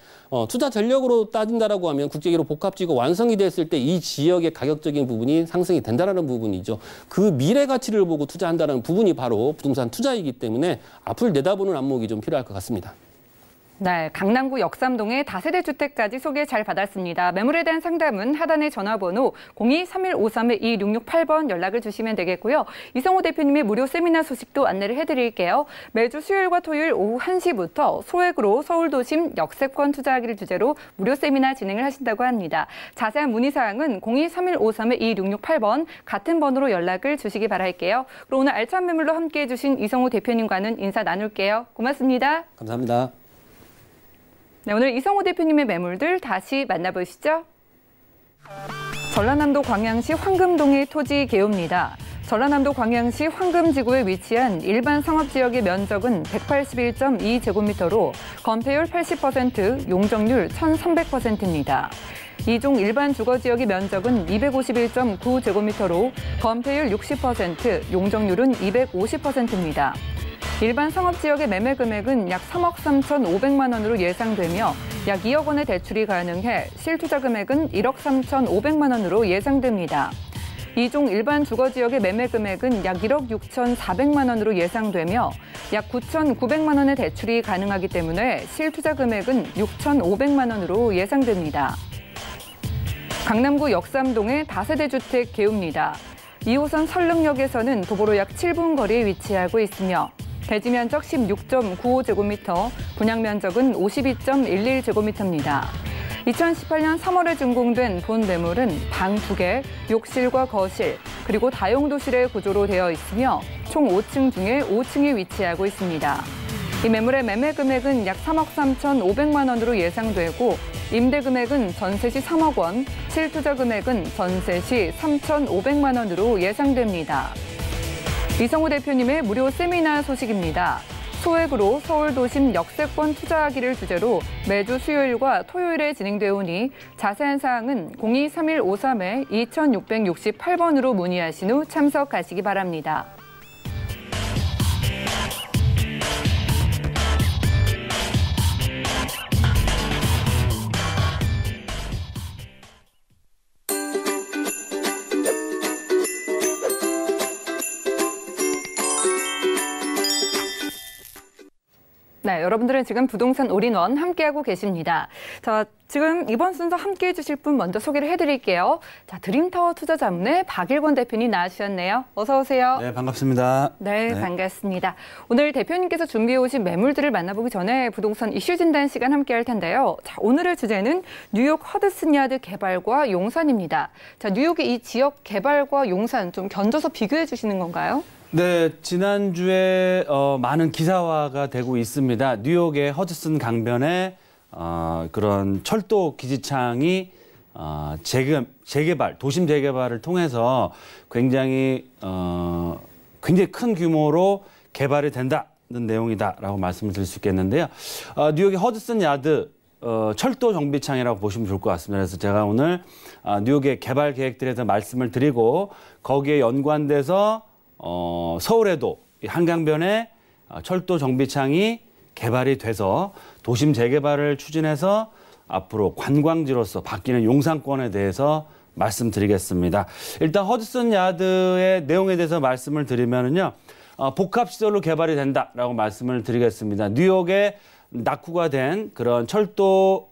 투자 전력으로 따진다라고 하면 국제기로 복합지구 완성이 됐을 때 이 지역의 가격적인 부분이 상승이 된다라는 부분이죠. 그 미래 가치를 보고 투자한다는 부분이 바로 부동산 투자이기 때문에 앞을 내다보는 안목이 좀 필요할 것 같습니다. 네, 강남구 역삼동의 다세대 주택까지 소개 잘 받았습니다. 매물에 대한 상담은 하단의 전화번호 02-3153-2668번 연락을 주시면 되겠고요. 이성호 대표님의 무료 세미나 소식도 안내를 해드릴게요. 매주 수요일과 토요일 오후 1시부터 소액으로 서울도심 역세권 투자하기를 주제로 무료 세미나 진행을 하신다고 합니다. 자세한 문의사항은 02-3153-2668번 같은 번호로 연락을 주시기 바랄게요. 그럼 오늘 알찬 매물로 함께해 주신 이성호 대표님과는 인사 나눌게요. 고맙습니다. 감사합니다. 네, 오늘 이성호 대표님의 매물들 다시 만나보시죠. 전라남도 광양시 황금동의 토지 개요입니다. 전라남도 광양시 황금지구에 위치한 일반 상업지역의 면적은 181.2제곱미터로 건폐율 80%, 용적률 1300%입니다. 이종 일반 주거지역의 면적은 251.9제곱미터로 건폐율 60%, 용적률은 250%입니다. 일반 상업지역의 매매 금액은 약 3억 3,500만 원으로 예상되며 약 2억 원의 대출이 가능해 실투자 금액은 1억 3,500만 원으로 예상됩니다. 이종 일반 주거지역의 매매 금액은 약 1억 6,400만 원으로 예상되며 약 9,900만 원의 대출이 가능하기 때문에 실투자 금액은 6,500만 원으로 예상됩니다. 강남구 역삼동의 다세대 주택 개요입니다. 2호선 설릉역에서는 도보로 약 7분 거리에 위치하고 있으며 대지 면적 16.95제곱미터, 분양 면적은 52.11제곱미터입니다. 2018년 3월에 준공된 본 매물은 방 2개, 욕실과 거실, 그리고 다용도실의 구조로 되어 있으며 총 5층 중에 5층에 위치하고 있습니다. 이 매물의 매매 금액은 약 3억 3,500만 원으로 예상되고 임대 금액은 전세 시 3억 원, 실투자 금액은 전세 시 3,500만 원으로 예상됩니다. 이성호 대표님의 무료 세미나 소식입니다. 소액으로 서울도심 역세권 투자하기를 주제로 매주 수요일과 토요일에 진행되어 오니 자세한 사항은 02-3153-2668번으로 문의하신 후 참석하시기 바랍니다. 네, 여러분들은 지금 부동산 올인원 함께하고 계십니다. 자, 지금 이번 순서 함께해 주실 분 먼저 소개를 해드릴게요. 자, 드림타워 투자자문의 박일권 대표님 나와주셨네요. 어서 오세요. 네, 반갑습니다. 네, 반갑습니다. 오늘 대표님께서 준비해 오신 매물들을 만나보기 전에 부동산 이슈 진단 시간 함께할 텐데요. 자, 오늘의 주제는 뉴욕 허드슨 야드 개발과 용산입니다. 자, 뉴욕의 이 지역 개발과 용산 좀 견줘서 비교해 주시는 건가요? 네, 지난주에 많은 기사화가 되고 있습니다. 뉴욕의 허드슨 강변에 그런 철도 기지창이 재개발, 도심 재개발을 통해서 굉장히 큰 규모로 개발이 된다는 내용이다라고 말씀을 드릴 수 있겠는데요. 뉴욕의 허드슨 야드 철도 정비창이라고 보시면 좋을 것 같습니다. 그래서 제가 오늘 뉴욕의 개발 계획들에 대해서 말씀을 드리고 거기에 연관돼서 서울에도 한강변에 철도 정비창이 개발이 돼서 도심 재개발을 추진해서 앞으로 관광지로서 바뀌는 용산권에 대해서 말씀드리겠습니다. 일단 허드슨 야드의 내용에 대해서 말씀을 드리면은요, 복합시설로 개발이 된다라고 말씀을 드리겠습니다. 뉴욕에 낙후가 된 그런 철도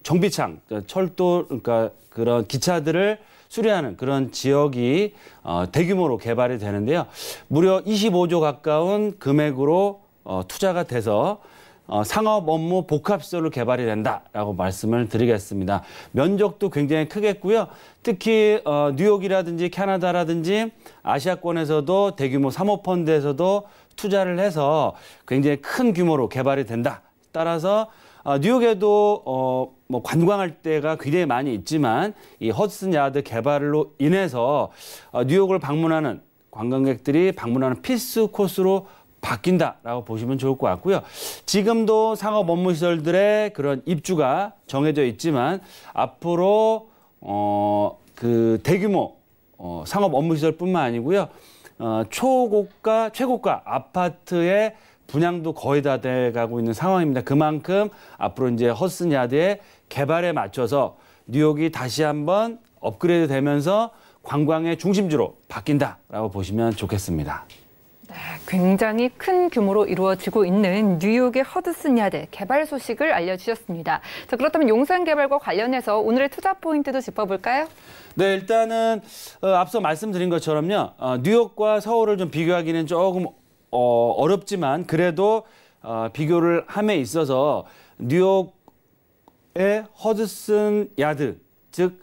정비창, 그러니까 그런 기차들을 수리하는 그런 지역이 대규모로 개발이 되는데요. 무려 25조 가까운 금액으로 투자가 돼서 상업 업무 복합시설로 개발이 된다라고 말씀을 드리겠습니다. 면적도 굉장히 크겠고요. 특히 뉴욕이라든지 캐나다라든지 아시아권에서도 대규모 사모펀드에서도 투자를 해서 굉장히 큰 규모로 개발이 된다. 따라서 뉴욕에도 뭐 관광할 때가 굉장히 많이 있지만 이 허드슨 야드 개발로 인해서 뉴욕을 방문하는 관광객들이 방문하는 필수 코스로 바뀐다라고 보시면 좋을 것 같고요. 지금도 상업 업무 시설들의 그런 입주가 정해져 있지만 앞으로 그 대규모 상업 업무 시설뿐만 아니고요. 초고가, 최고가 아파트의 분양도 거의 다 돼가고 있는 상황입니다. 그만큼 앞으로 이제 허드슨 야드의 개발에 맞춰서 뉴욕이 다시 한번 업그레이드 되면서 관광의 중심지로 바뀐다라고 보시면 좋겠습니다. 네, 굉장히 큰 규모로 이루어지고 있는 뉴욕의 허드슨 야드 개발 소식을 알려주셨습니다. 자, 그렇다면 용산 개발과 관련해서 오늘의 투자 포인트도 짚어볼까요? 네, 일단은 앞서 말씀드린 것처럼요. 뉴욕과 서울을 좀 비교하기는 조금 어렵지만 그래도 비교를 함에 있어서 뉴욕의 허드슨 야드, 즉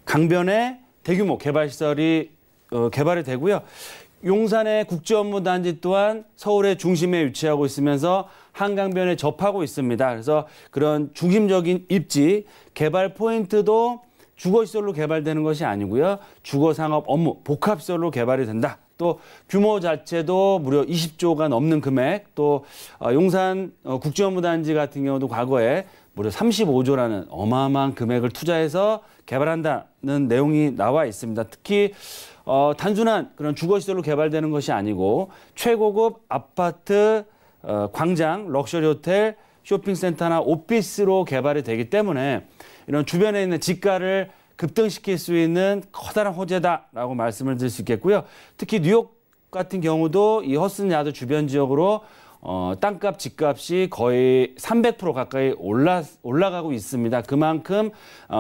강변에 대규모 개발시설이 개발이 되고요. 용산의 국제업무단지 또한 서울의 중심에 위치하고 있으면서 한강변에 접하고 있습니다. 그래서 그런 중심적인 입지, 개발 포인트도 주거시설로 개발되는 것이 아니고요. 주거상업 업무, 복합시설로 개발이 된다. 또 규모 자체도 무려 20조가 넘는 금액, 또 용산 국제업무단지 같은 경우도 과거에 무려 35조라는 어마어마한 금액을 투자해서 개발한다는 내용이 나와 있습니다. 특히 단순한 그런 주거시설로 개발되는 것이 아니고 최고급 아파트, 광장, 럭셔리 호텔, 쇼핑센터나 오피스로 개발이 되기 때문에 이런 주변에 있는 집가를 급등시킬 수 있는 커다란 호재다라고 말씀을 드릴 수 있겠고요. 특히 뉴욕 같은 경우도 이 허드슨 야드 주변 지역으로 땅값, 집값이 거의 300% 가까이 올라가고 있습니다. 그만큼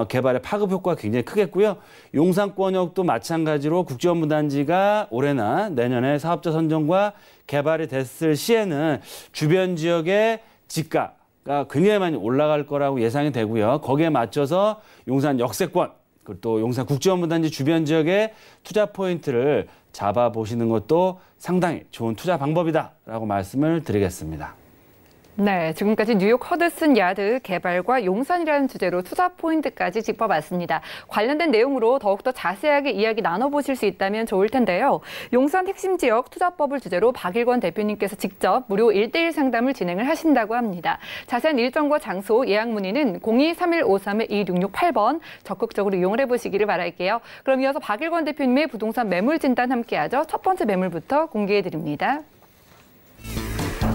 개발의 파급 효과가 굉장히 크겠고요. 용산권역도 마찬가지로 국제업무단지가 올해나 내년에 사업자 선정과 개발이 됐을 시에는 주변 지역의 집가가 굉장히 많이 올라갈 거라고 예상이 되고요. 거기에 맞춰서 용산 역세권, 그리고 또 용산 국제업무단지 주변 지역의 투자 포인트를 잡아보시는 것도 상당히 좋은 투자 방법이다라고 말씀을 드리겠습니다. 네, 지금까지 뉴욕 허드슨 야드 개발과 용산이라는 주제로 투자 포인트까지 짚어봤습니다. 관련된 내용으로 더욱더 자세하게 이야기 나눠보실 수 있다면 좋을 텐데요. 용산 핵심 지역 투자법을 주제로 박일권 대표님께서 직접 무료 1:1 상담을 진행을 하신다고 합니다. 자세한 일정과 장소, 예약 문의는 02-3153-2668번 적극적으로 이용을 해보시기를 바랄게요. 그럼 이어서 박일권 대표님의 부동산 매물 진단 함께하죠. 첫 번째 매물부터 공개해드립니다.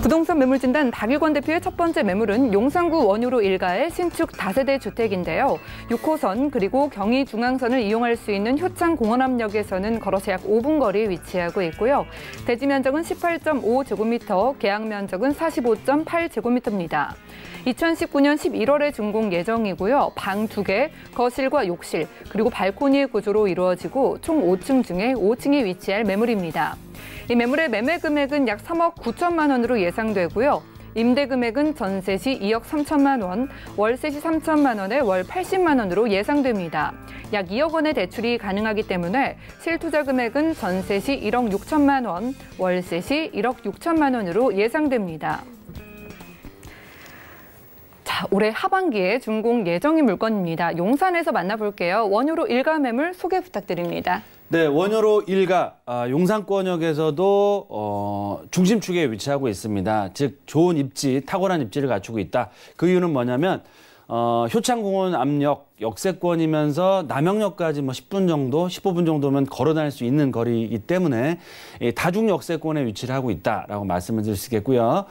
부동산 매물 진단 박일권 대표의 첫 번째 매물은 용산구 원효로 일가의 신축 다세대 주택인데요. 6호선 그리고 경의중앙선을 이용할 수 있는 효창공원암역에서는 걸어서 약 5분 거리에 위치하고 있고요. 대지 면적은 18.5제곱미터, 계약 면적은 45.8제곱미터입니다. 2019년 11월에 준공 예정이고요. 방 2개, 거실과 욕실, 그리고 발코니 구조로 이루어지고 총 5층 중에 5층이 위치할 매물입니다. 이 매물의 매매 금액은 약 3억 9천만 원으로 예상되고요. 임대 금액은 전세 시 2억 3천만 원, 월세 시 3천만 원에 월 80만 원으로 예상됩니다. 약 2억 원의 대출이 가능하기 때문에 실투자 금액은 전세 시 1억 6천만 원, 월세 시 1억 6천만 원으로 예상됩니다. 자, 올해 하반기에 준공 예정인 물건입니다. 용산에서 만나볼게요. 원효로 일가 매물 소개 부탁드립니다. 네, 원효로 일가 용산권역에서도 중심축에 위치하고 있습니다. 즉 좋은 입지, 탁월한 입지를 갖추고 있다. 그 이유는 뭐냐면 효창공원 앞역 역세권이면서 남영역까지 10분 정도, 15분 정도면 걸어 다닐 수 있는 거리이기 때문에 다중 역세권에 위치를 하고 있다라고 말씀을 드릴 수 있겠고요.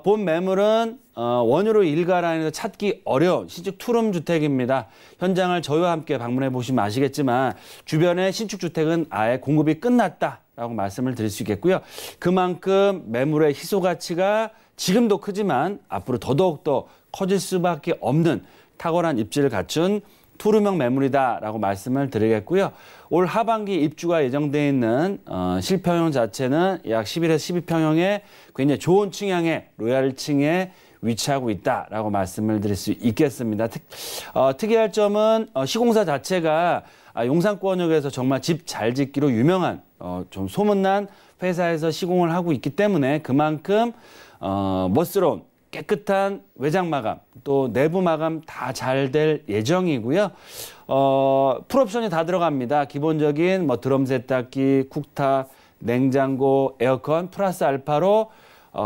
본 매물은 원효로 일가라는 찾기 어려운 신축 투룸 주택입니다. 현장을 저희와 함께 방문해 보시면 아시겠지만 주변에 신축 주택은 아예 공급이 끝났다라고 말씀을 드릴 수 있겠고요. 그만큼 매물의 희소 가치가 지금도 크지만 앞으로 더더욱더 커질 수밖에 없는 탁월한 입지를 갖춘 투룸형 매물이다라고 말씀을 드리겠고요. 올 하반기 입주가 예정돼 있는 실평형 자체는 약 11에서 12평형의 굉장히 좋은 층향의 로얄층에 위치하고 있다라고 말씀을 드릴 수 있겠습니다. 특이할 점은 시공사 자체가 용산권역에서 정말 집 잘 짓기로 유명한 좀 소문난 회사에서 시공을 하고 있기 때문에 그만큼 멋스러운 깨끗한 외장 마감, 또 내부 마감 다 잘 될 예정이고요. 풀옵션이 다 들어갑니다. 기본적인 드럼 세탁기, 쿡탑, 냉장고, 에어컨 플러스 알파로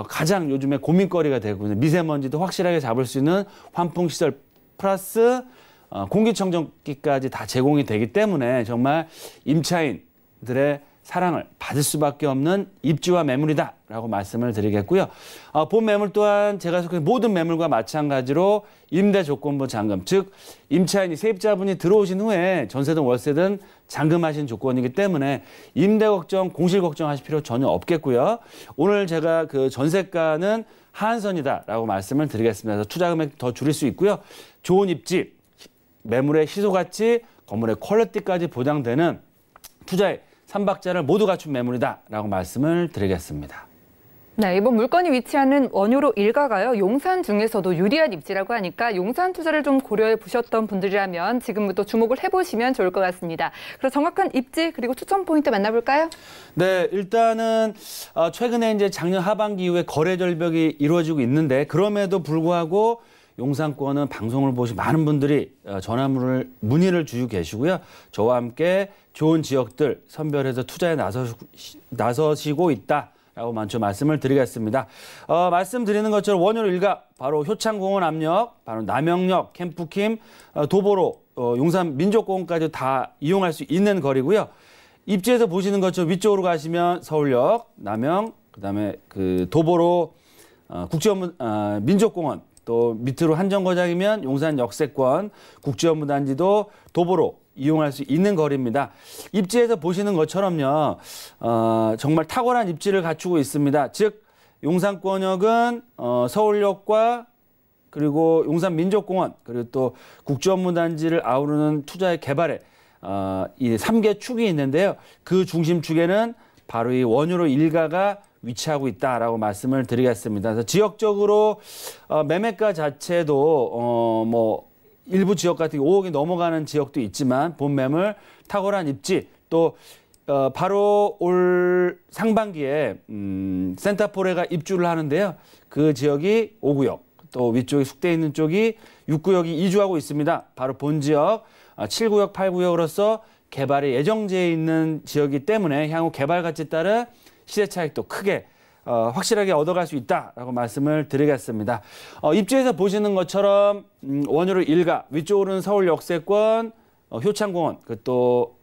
가장 요즘에 고민거리가 되고 있는 미세먼지도 확실하게 잡을 수 있는 환풍 시설 플러스 공기청정기까지 다 제공이 되기 때문에 정말 임차인들의 사랑을 받을 수밖에 없는 입지와 매물이다라고 말씀을 드리겠고요. 본 매물 또한 제가 속한 모든 매물과 마찬가지로 임대조건부 잔금, 즉 임차인이 세입자분이 들어오신 후에 전세든 월세든 잔금하신 조건이기 때문에 임대 걱정, 공실 걱정하실 필요 전혀 없겠고요. 오늘 제가 그 전세가는 하한선이다라고 말씀을 드리겠습니다. 그래서 투자 금액 더 줄일 수 있고요. 좋은 입지, 매물의 희소가치, 건물의 퀄리티까지 보장되는 투자의 3박자를 모두 갖춘 매물이다라고 말씀을 드리겠습니다. 네, 이번 물건이 위치하는 원효로 일가가요. 용산 중에서도 유리한 입지라고 하니까 용산 투자를 좀 고려해 보셨던 분들이라면 지금부터 주목을 해보시면 좋을 것 같습니다. 그래서 정확한 입지 그리고 추천 포인트 만나볼까요? 네, 일단은 최근에 이제 작년 하반기 이후에 거래 절벽이 이루어지고 있는데 그럼에도 불구하고 용산권은 방송을 보시 많은 분들이 문의를 주시고 계시고요. 저와 함께 좋은 지역들 선별해서 투자에 나서시고 있다라고 먼저 말씀을 드리겠습니다. 말씀드리는 것처럼 원효로 일가 바로 효창공원 앞역, 바로 남영역, 캠프킴, 도보로, 용산 민족공원까지 다 이용할 수 있는 거리고요. 입지에서 보시는 것처럼 위쪽으로 가시면 서울역, 남영, 그다음에 그 도보로, 민족공원. 또 밑으로 한정거장이면 용산 역세권, 국제업무단지도 도보로 이용할 수 있는 거리입니다. 입지에서 보시는 것처럼요. 정말 탁월한 입지를 갖추고 있습니다. 즉 용산권역은 서울역과 그리고 용산민족공원 그리고 또 국제업무단지를 아우르는 투자의 개발에 이 3개 축이 있는데요. 그 중심축에는 바로 이 원효로 일가가 위치하고 있다라고 말씀을 드리겠습니다. 그래서 지역적으로 매매가 자체도 일부 지역 같은 5억이 넘어가는 지역도 있지만 본 매물 탁월한 입지 또 바로 올 상반기에 센타포레가 입주를 하는데요. 그 지역이 5구역 또 위쪽에 숙대 있는 쪽이 6구역이 이주하고 있습니다. 바로 본 지역 7구역, 8구역으로서 개발이 예정지에 있는 지역이기 때문에 향후 개발 가치에 따른 시세 차익도 크게 확실하게 얻어갈 수 있다라고 말씀을 드리겠습니다. 입지에서 보시는 것처럼 원효로 일가 위쪽으로는 서울 역세권, 효창공원, 또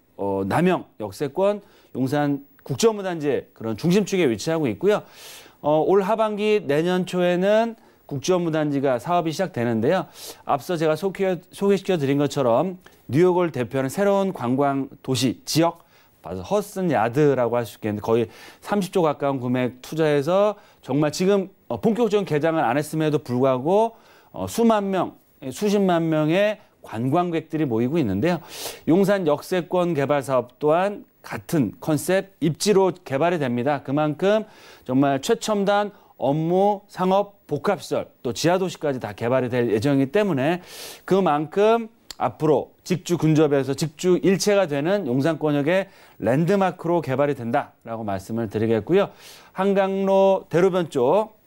남영 역세권, 용산 국제업무단지의 그런 중심축에 위치하고 있고요. 올 하반기 내년 초에는 국제업무단지가 사업이 시작되는데요. 앞서 제가 소개시켜드린 것처럼 뉴욕을 대표하는 새로운 관광 도시 지역, 바로 허드슨 야드라고 할 수 있겠는데 거의 30조 가까운 금액 투자해서 정말 지금 본격적인 개장을 안 했음에도 불구하고 수만 명, 수십만 명의 관광객들이 모이고 있는데요. 용산 역세권 개발 사업 또한 같은 컨셉 입지로 개발이 됩니다. 그만큼 정말 최첨단 업무, 상업, 복합시설, 또 지하도시까지 다 개발이 될 예정이기 때문에 그만큼 앞으로 직주 근접에서 직주 일체가 되는 용산권역의 랜드마크로 개발이 된다라고 말씀을 드리겠고요. 한강로 대로변 쪽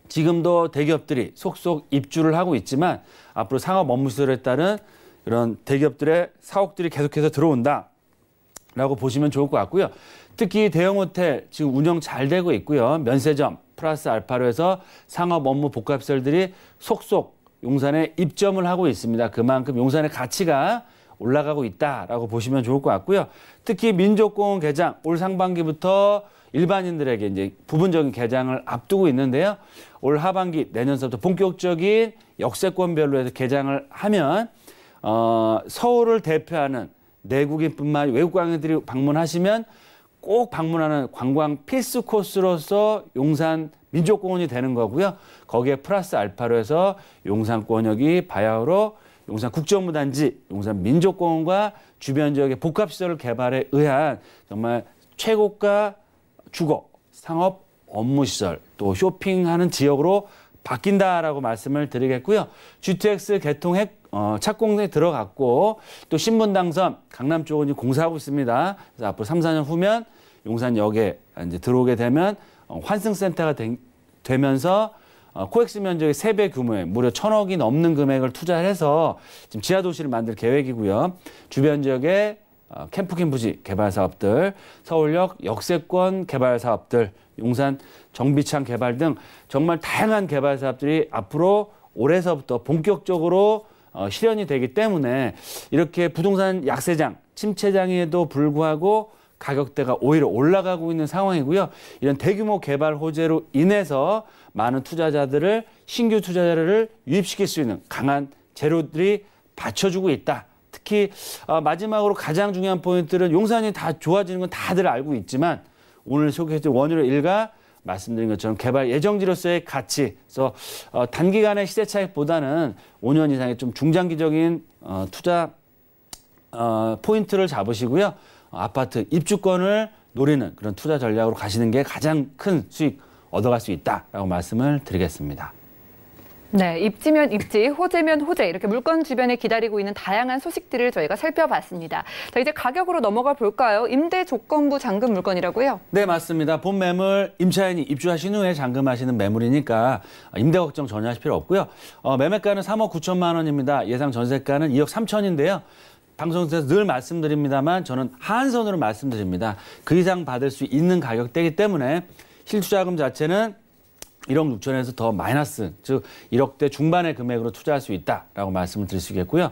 지금도 대기업들이 속속 입주를 하고 있지만 앞으로 상업 업무시설에 따른 이런 대기업들의 사옥들이 계속해서 들어온다라고 보시면 좋을 것 같고요. 특히 대형 호텔 지금 운영 잘 되고 있고요. 면세점 플러스 알파로 해서 상업 업무 복합시설들이 속속 용산에 입점을 하고 있습니다. 그만큼 용산의 가치가 올라가고 있다라고 보시면 좋을 것 같고요. 특히 민족공원 개장 올 상반기부터 일반인들에게 이제 부분적인 개장을 앞두고 있는데요. 올 하반기 내년서부터 본격적인 역세권별로 해서 개장을 하면 서울을 대표하는 내국인뿐만 아니라 외국 관광객들이 방문하시면 꼭 방문하는 관광 필수 코스로서 용산 민족공원이 되는 거고요. 거기에 플러스 알파로 해서 용산권역이 바야흐로 용산 국제업무단지, 용산 민족공원과 주변 지역의 복합시설 개발에 의한 정말 최고가 주거, 상업, 업무시설, 또 쇼핑하는 지역으로 바뀐다라고 말씀을 드리겠고요. GTX 개통핵 착공에 들어갔고 또 신분당선 강남 쪽은 이제 공사하고 있습니다. 그래서 앞으로 3, 4년 후면 용산역에 이제 들어오게 되면 환승센터가 되면서 코엑스 면적의 3배 규모의 무려 1,000억이 넘는 금액을 투자해서 지금 지하도시를 만들 계획이고요. 주변 지역에 캠프킹 부지 개발 사업들, 서울역 역세권 개발 사업들, 용산 정비창 개발 등 정말 다양한 개발 사업들이 앞으로 올해서부터 본격적으로 실현이 되기 때문에 이렇게 부동산 약세장, 침체장에도 불구하고 가격대가 오히려 올라가고 있는 상황이고요. 이런 대규모 개발 호재로 인해서 많은 투자자들을 신규 투자자를 유입시킬 수 있는 강한 재료들이 받쳐주고 있다. 특히 마지막으로 가장 중요한 포인트는 용산이 다 좋아지는 건 다들 알고 있지만 오늘 소개해드린 원효로 일가 말씀드린 것처럼 개발 예정지로서의 가치, 그래서 단기간의 시세 차익보다는 5년 이상의 좀 중장기적인 투자 포인트를 잡으시고요. 아파트 입주권을 노리는 그런 투자 전략으로 가시는 게 가장 큰 수익 얻어갈 수 있다라고 말씀을 드리겠습니다. 네, 입지면 입지, 호재면 호재 이렇게 물건 주변에 기다리고 있는 다양한 소식들을 저희가 살펴봤습니다. 자, 이제 가격으로 넘어가 볼까요? 임대 조건부 잔금 물건이라고요? 네, 맞습니다. 본 매물 임차인이 입주하신 후에 잔금하시는 매물이니까 임대 걱정 전혀 하실 필요 없고요. 매매가는 3억 9천만 원입니다. 예상 전세가는 2억 3천인데요. 방송에서 늘 말씀드립니다만 저는 한선으로 말씀드립니다. 그 이상 받을 수 있는 가격대이기 때문에 실투자금 자체는 1억 6천에서 더 마이너스, 즉 1억대 중반의 금액으로 투자할 수 있다라고 말씀을 드릴 수 있겠고요.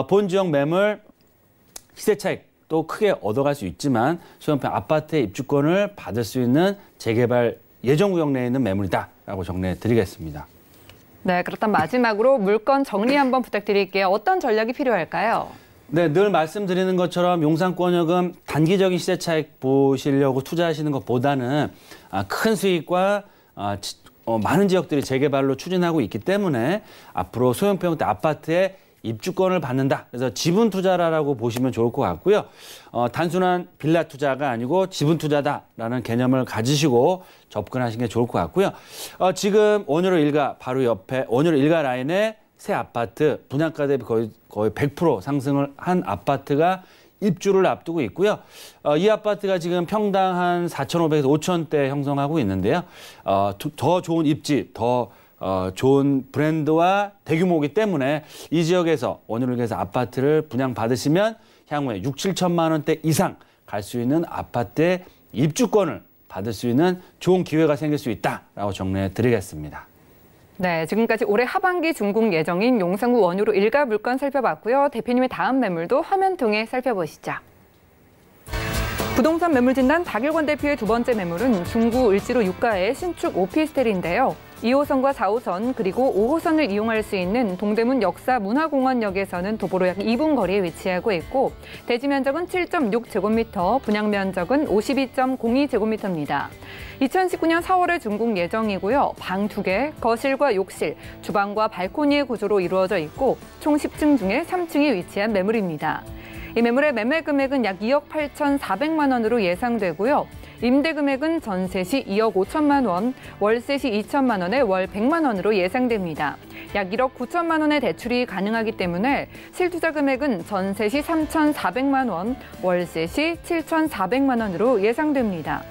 본 지역 매물 시세 차익도 크게 얻어갈 수 있지만 소형평 아파트의 입주권을 받을 수 있는 재개발 예정 구역 내에 있는 매물이다라고 정리해 드리겠습니다. 네, 그렇다면 마지막으로 물건 정리 한번 부탁드릴게요. 어떤 전략이 필요할까요? 네, 늘 말씀드리는 것처럼 용산권역은 단기적인 시세 차익 보시려고 투자하시는 것보다는 큰 수익과 많은 지역들이 재개발로 추진하고 있기 때문에 앞으로 소형평 아파트에 입주권을 받는다. 그래서 지분 투자라고 보시면 좋을 것 같고요. 단순한 빌라 투자가 아니고 지분 투자다라는 개념을 가지시고 접근하시는 게 좋을 것 같고요. 지금 원효로 일가 바로 옆에 원효로 일가 라인에 새 아파트 분양가 대비 거의 100% 상승을 한 아파트가 입주를 앞두고 있고요. 이 아파트가 지금 평당 한 4,500에서 5,000대 형성하고 있는데요. 더 좋은 입지, 더 좋은 브랜드와 대규모이기 때문에 이 지역에서 원효로에서 아파트를 분양받으시면 향후에 6, 7천만 원대 이상 갈 수 있는 아파트의 입주권을 받을 수 있는 좋은 기회가 생길 수 있다라고 정리해 드리겠습니다. 네, 지금까지 올해 하반기 준공 예정인 용산구 원효로 일가 물건 살펴봤고요. 대표님의 다음 매물도 화면 통해 살펴보시죠. 부동산 매물 진단 박일권 대표의 두 번째 매물은 중구 을지로 유가의 신축 오피스텔인데요. 2호선과 4호선 그리고 5호선을 이용할 수 있는 동대문 역사문화공원역에서는 도보로 약 2분 거리에 위치하고 있고 대지 면적은 7.6제곱미터, 분양 면적은 52.02제곱미터입니다. 2019년 4월에 준공 예정이고요. 방 2개, 거실과 욕실, 주방과 발코니의 구조로 이루어져 있고 총 10층 중에 3층에 위치한 매물입니다. 이 매물의 매매 금액은 약 2억 8,400만 원으로 예상되고요. 임대 금액은 전세 시 2억 5천만 원, 월세 시 2천만 원에 월 100만 원으로 예상됩니다. 약 1억 9천만 원의 대출이 가능하기 때문에 실투자 금액은 전세 시 3,400만 원, 월세 시 7,400만 원으로 예상됩니다.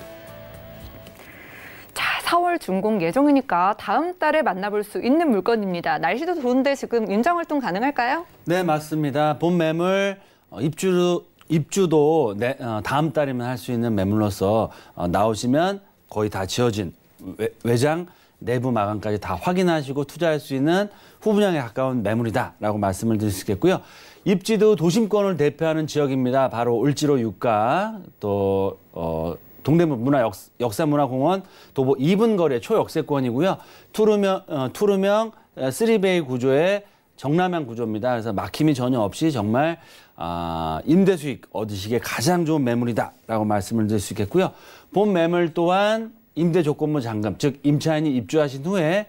자, 4월 준공 예정이니까 다음 달에 만나볼 수 있는 물건입니다. 날씨도 좋은데 지금 임장활동 가능할까요? 네, 맞습니다. 본 매물 입주도 다음 달이면 할 수 있는 매물로서 나오시면 거의 다 지어진 외장 내부 마감까지 다 확인하시고 투자할 수 있는 후분양에 가까운 매물이다라고 말씀을 드릴 수 있겠고요. 입지도 도심권을 대표하는 지역입니다. 바로 을지로 유가 또 동대문 역사문화공원 도보 2분 거리의 초역세권이고요. 투룸형 3베이 구조의 정남향 구조입니다. 그래서 막힘이 전혀 없이 정말 임대 수익 얻으시기에 가장 좋은 매물이다라고 말씀을 드릴 수 있겠고요. 본 매물 또한 임대 조건부 잔금, 즉 임차인이 입주하신 후에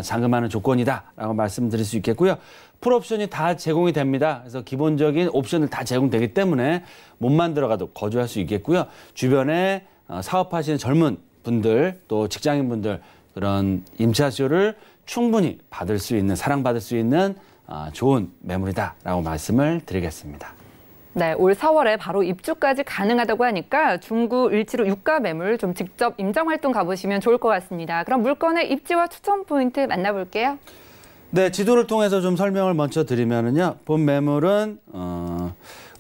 잔금하는 조건이다라고 말씀드릴 수 있겠고요. 풀옵션이 다 제공이 됩니다. 그래서 기본적인 옵션을 다 제공되기 때문에 몸만 들어가도 거주할 수 있겠고요. 주변에 사업하시는 젊은 분들 또 직장인분들 그런 임차 수요를 충분히 받을 수 있는, 사랑받을 수 있는 좋은 매물이다라고 말씀을 드리겠습니다. 네, 올 4월에 바로 입주까지 가능하다고 하니까 중구 을지로 유가 매물 좀 직접 임장활동 가보시면 좋을 것 같습니다. 그럼 물건의 입지와 추천 포인트 만나볼게요. 네, 지도를 통해서 좀 설명을 먼저 드리면은요. 본 매물은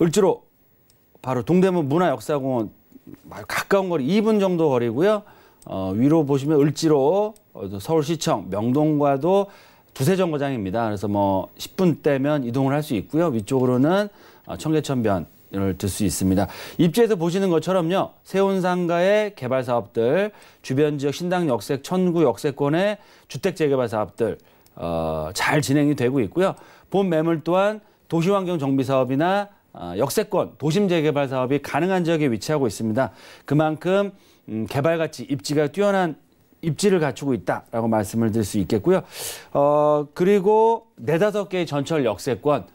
을지로 바로 동대문 문화역사공원 가까운 거리 2분 정도 거리고요. 위로 보시면 을지로 서울시청 명동과도 두세 정거장입니다. 그래서 뭐 10분대면 이동을 할 수 있고요. 위쪽으로는 청계천변을 들 수 있습니다. 입지에서 보시는 것처럼요. 세운상가의 개발 사업들, 주변 지역 신당 역세, 천구 역세권의 주택 재개발 사업들 잘 진행이 되고 있고요. 본 매물 또한 도시환경 정비 사업이나 역세권, 도심 재개발 사업이 가능한 지역에 위치하고 있습니다. 그만큼 개발 가치, 입지가 뛰어난 입지를 갖추고 있다라고 말씀을 드릴 수 있겠고요. 그리고 4-5개의 전철 역세권,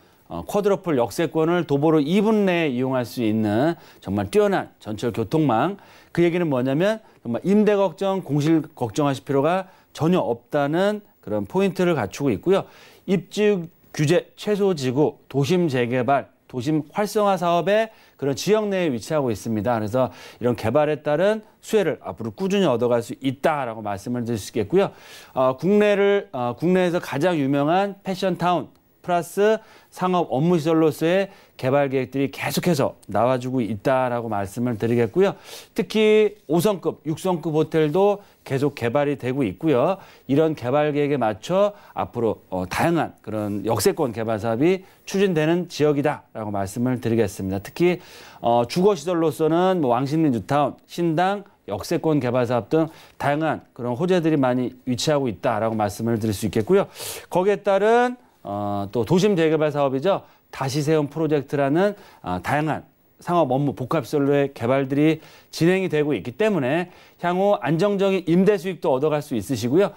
쿼드러플 역세권을 도보로 2분 내에 이용할 수 있는 정말 뛰어난 전철 교통망. 그 얘기는 뭐냐면 정말 임대 걱정, 공실 걱정하실 필요가 전혀 없다는 그런 포인트를 갖추고 있고요. 입지 규제 최소 지구, 도심 재개발, 도심 활성화 사업의 그런 지역 내에 위치하고 있습니다. 그래서 이런 개발에 따른 수혜를 앞으로 꾸준히 얻어갈 수 있다라고 말씀을 드릴 수 있겠고요. 국내에서 가장 유명한 패션타운 플러스 상업 업무시설로서의 개발 계획들이 계속해서 나와주고 있다라고 말씀을 드리겠고요. 특히 5성급, 6성급 호텔도 계속 개발이 되고 있고요. 이런 개발 계획에 맞춰 앞으로 다양한 그런 역세권 개발 사업이 추진되는 지역이다라고 말씀을 드리겠습니다. 특히 주거시설로서는 뭐 왕십리 뉴타운, 신당, 역세권 개발 사업 등 다양한 그런 호재들이 많이 위치하고 있다라고 말씀을 드릴 수 있겠고요. 거기에 따른 또 도심 재개발 사업이죠. 다시 세운 프로젝트라는 다양한 상업 업무 복합시설로의 개발들이 진행이 되고 있기 때문에 향후 안정적인 임대 수익도 얻어갈 수 있으시고요.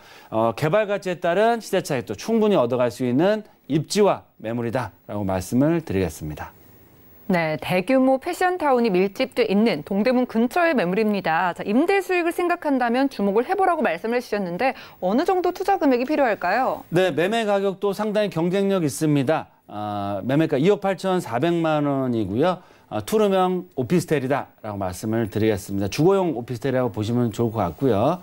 개발 가치에 따른 시세 차익도 충분히 얻어갈 수 있는 입지와 매물이다라고 말씀을 드리겠습니다. 네, 대규모 패션타운이 밀집돼 있는 동대문 근처의 매물입니다. 자, 임대 수익을 생각한다면 주목을 해보라고 말씀을 해주셨는데 어느 정도 투자 금액이 필요할까요? 네, 매매 가격도 상당히 경쟁력 있습니다. 매매가 2억 8,400만 원이고요. 투룸형 오피스텔이다라고 말씀을 드리겠습니다. 주거용 오피스텔이라고 보시면 좋을 것 같고요.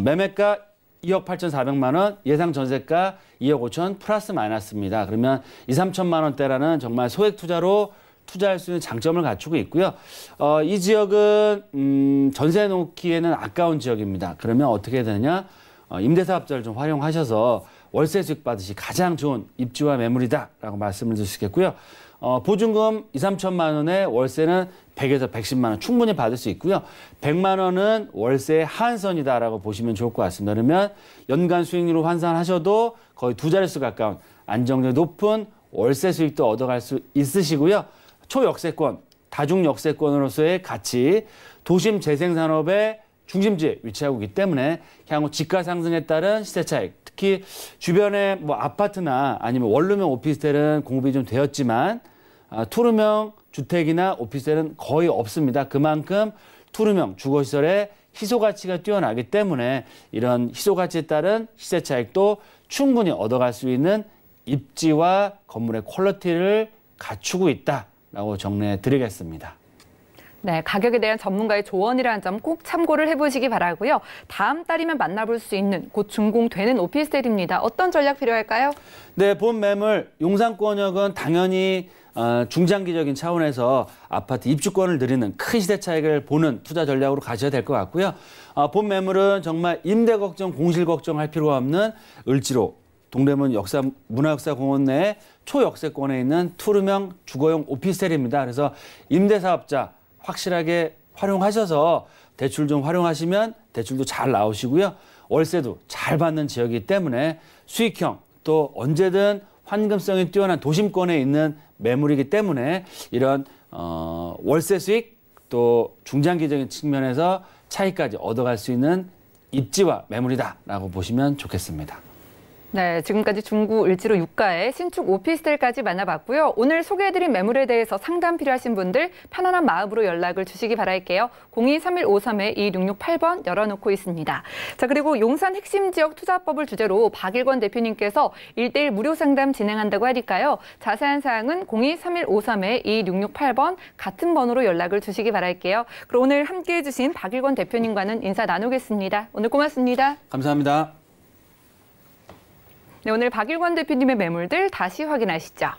매매가 2억 8,400만 원, 예상 전세가 2억 5천 플러스 마이너스입니다. 그러면 2, 3천만 원대라는 정말 소액 투자로 투자할 수 있는 장점을 갖추고 있고요. 이 지역은 전세 놓기에는 아까운 지역입니다. 그러면 어떻게 되느냐? 임대사업자를 좀 활용하셔서 월세 수익 받으시 가장 좋은 입지와 매물이다라고 말씀을 드릴 수 있겠고요. 보증금 2, 3천만 원에 월세는 100에서 110만 원 충분히 받을 수 있고요. 100만 원은 월세의 하한선이다라고 보시면 좋을 것 같습니다. 그러면 연간 수익률로 환산하셔도 거의 2자릿수 가까운 안정적이 높은 월세 수익도 얻어갈 수 있으시고요. 초역세권, 다중역세권으로서의 가치, 도심 재생산업의 중심지에 위치하고 있기 때문에 향후 집가 상승에 따른 시세 차익, 특히 주변에 뭐 아파트나 아니면 원룸형 오피스텔은 공급이 좀 되었지만 투룸형 주택이나 오피스텔은 거의 없습니다. 그만큼 투룸형 주거시설의 희소가치가 뛰어나기 때문에 이런 희소가치에 따른 시세 차익도 충분히 얻어갈 수 있는 입지와 건물의 퀄리티를 갖추고 있다라고 정리해 드리겠습니다. 네, 가격에 대한 전문가의 조언이라는 점 꼭 참고를 해보시기 바라고요. 다음 달이면 만나볼 수 있는 곧 준공되는 오피스텔입니다. 어떤 전략 필요할까요? 네, 본 매물 용산권역은 당연히 중장기적인 차원에서 아파트 입주권을 드리는 큰 시세 차익을 보는 투자 전략으로 가셔야 될 것 같고요. 본 매물은 정말 임대 걱정, 공실 걱정할 필요가 없는 을지로 동대문 문화역사공원 내 초역세권에 있는 투룸형 주거용 오피스텔입니다. 그래서 임대사업자 확실하게 활용하셔서 대출 좀 활용하시면 대출도 잘 나오시고요. 월세도 잘 받는 지역이기 때문에 수익형 또 언제든 환금성이 뛰어난 도심권에 있는 매물이기 때문에 이런 월세 수익 또 중장기적인 측면에서 차익까지 얻어갈 수 있는 입지와 매물이다라고 보시면 좋겠습니다. 네, 지금까지 중구 을지로 유가의 신축 오피스텔까지 만나봤고요. 오늘 소개해드린 매물에 대해서 상담 필요하신 분들 편안한 마음으로 연락을 주시기 바랄게요. 02-3153-2668번 열어놓고 있습니다. 자, 그리고 용산 핵심 지역 투자법을 주제로 박일권 대표님께서 1:1 무료 상담 진행한다고 하니까요. 자세한 사항은 02-3153-2668번 같은 번호로 연락을 주시기 바랄게요. 그럼 오늘 함께해 주신 박일권 대표님과는 인사 나누겠습니다. 오늘 고맙습니다. 감사합니다. 네, 오늘 박일권 대표님의 매물들 다시 확인하시죠.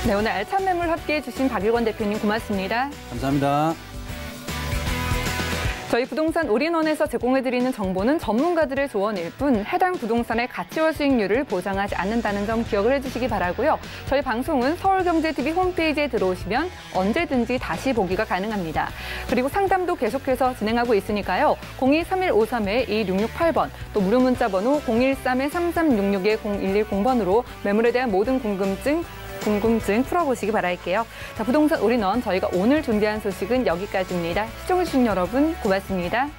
네, 오늘 알찬 매물 함께해 주신 박일권 대표님 고맙습니다. 감사합니다. 저희 부동산 올인원에서 제공해드리는 정보는 전문가들의 조언일 뿐 해당 부동산의 가치와 수익률을 보장하지 않는다는 점 기억을 해주시기 바라고요. 저희 방송은 서울경제TV 홈페이지에 들어오시면 언제든지 다시 보기가 가능합니다. 그리고 상담도 계속해서 진행하고 있으니까요. 02-3153-2668번 또 무료 문자 번호 013-3366-0110번으로 매물에 대한 모든 궁금증 풀어보시기 바랄게요. 자, 부동산 올인원 저희가 오늘 준비한 소식은 여기까지입니다. 시청해주신 여러분 고맙습니다.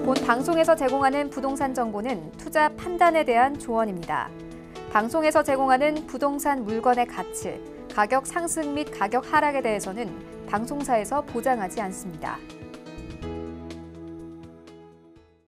본 방송에서 제공하는 부동산 정보는 투자 판단에 대한 조언입니다. 방송에서 제공하는 부동산 물건의 가치, 가격 상승 및 가격 하락에 대해서는 방송사에서 보장하지 않습니다.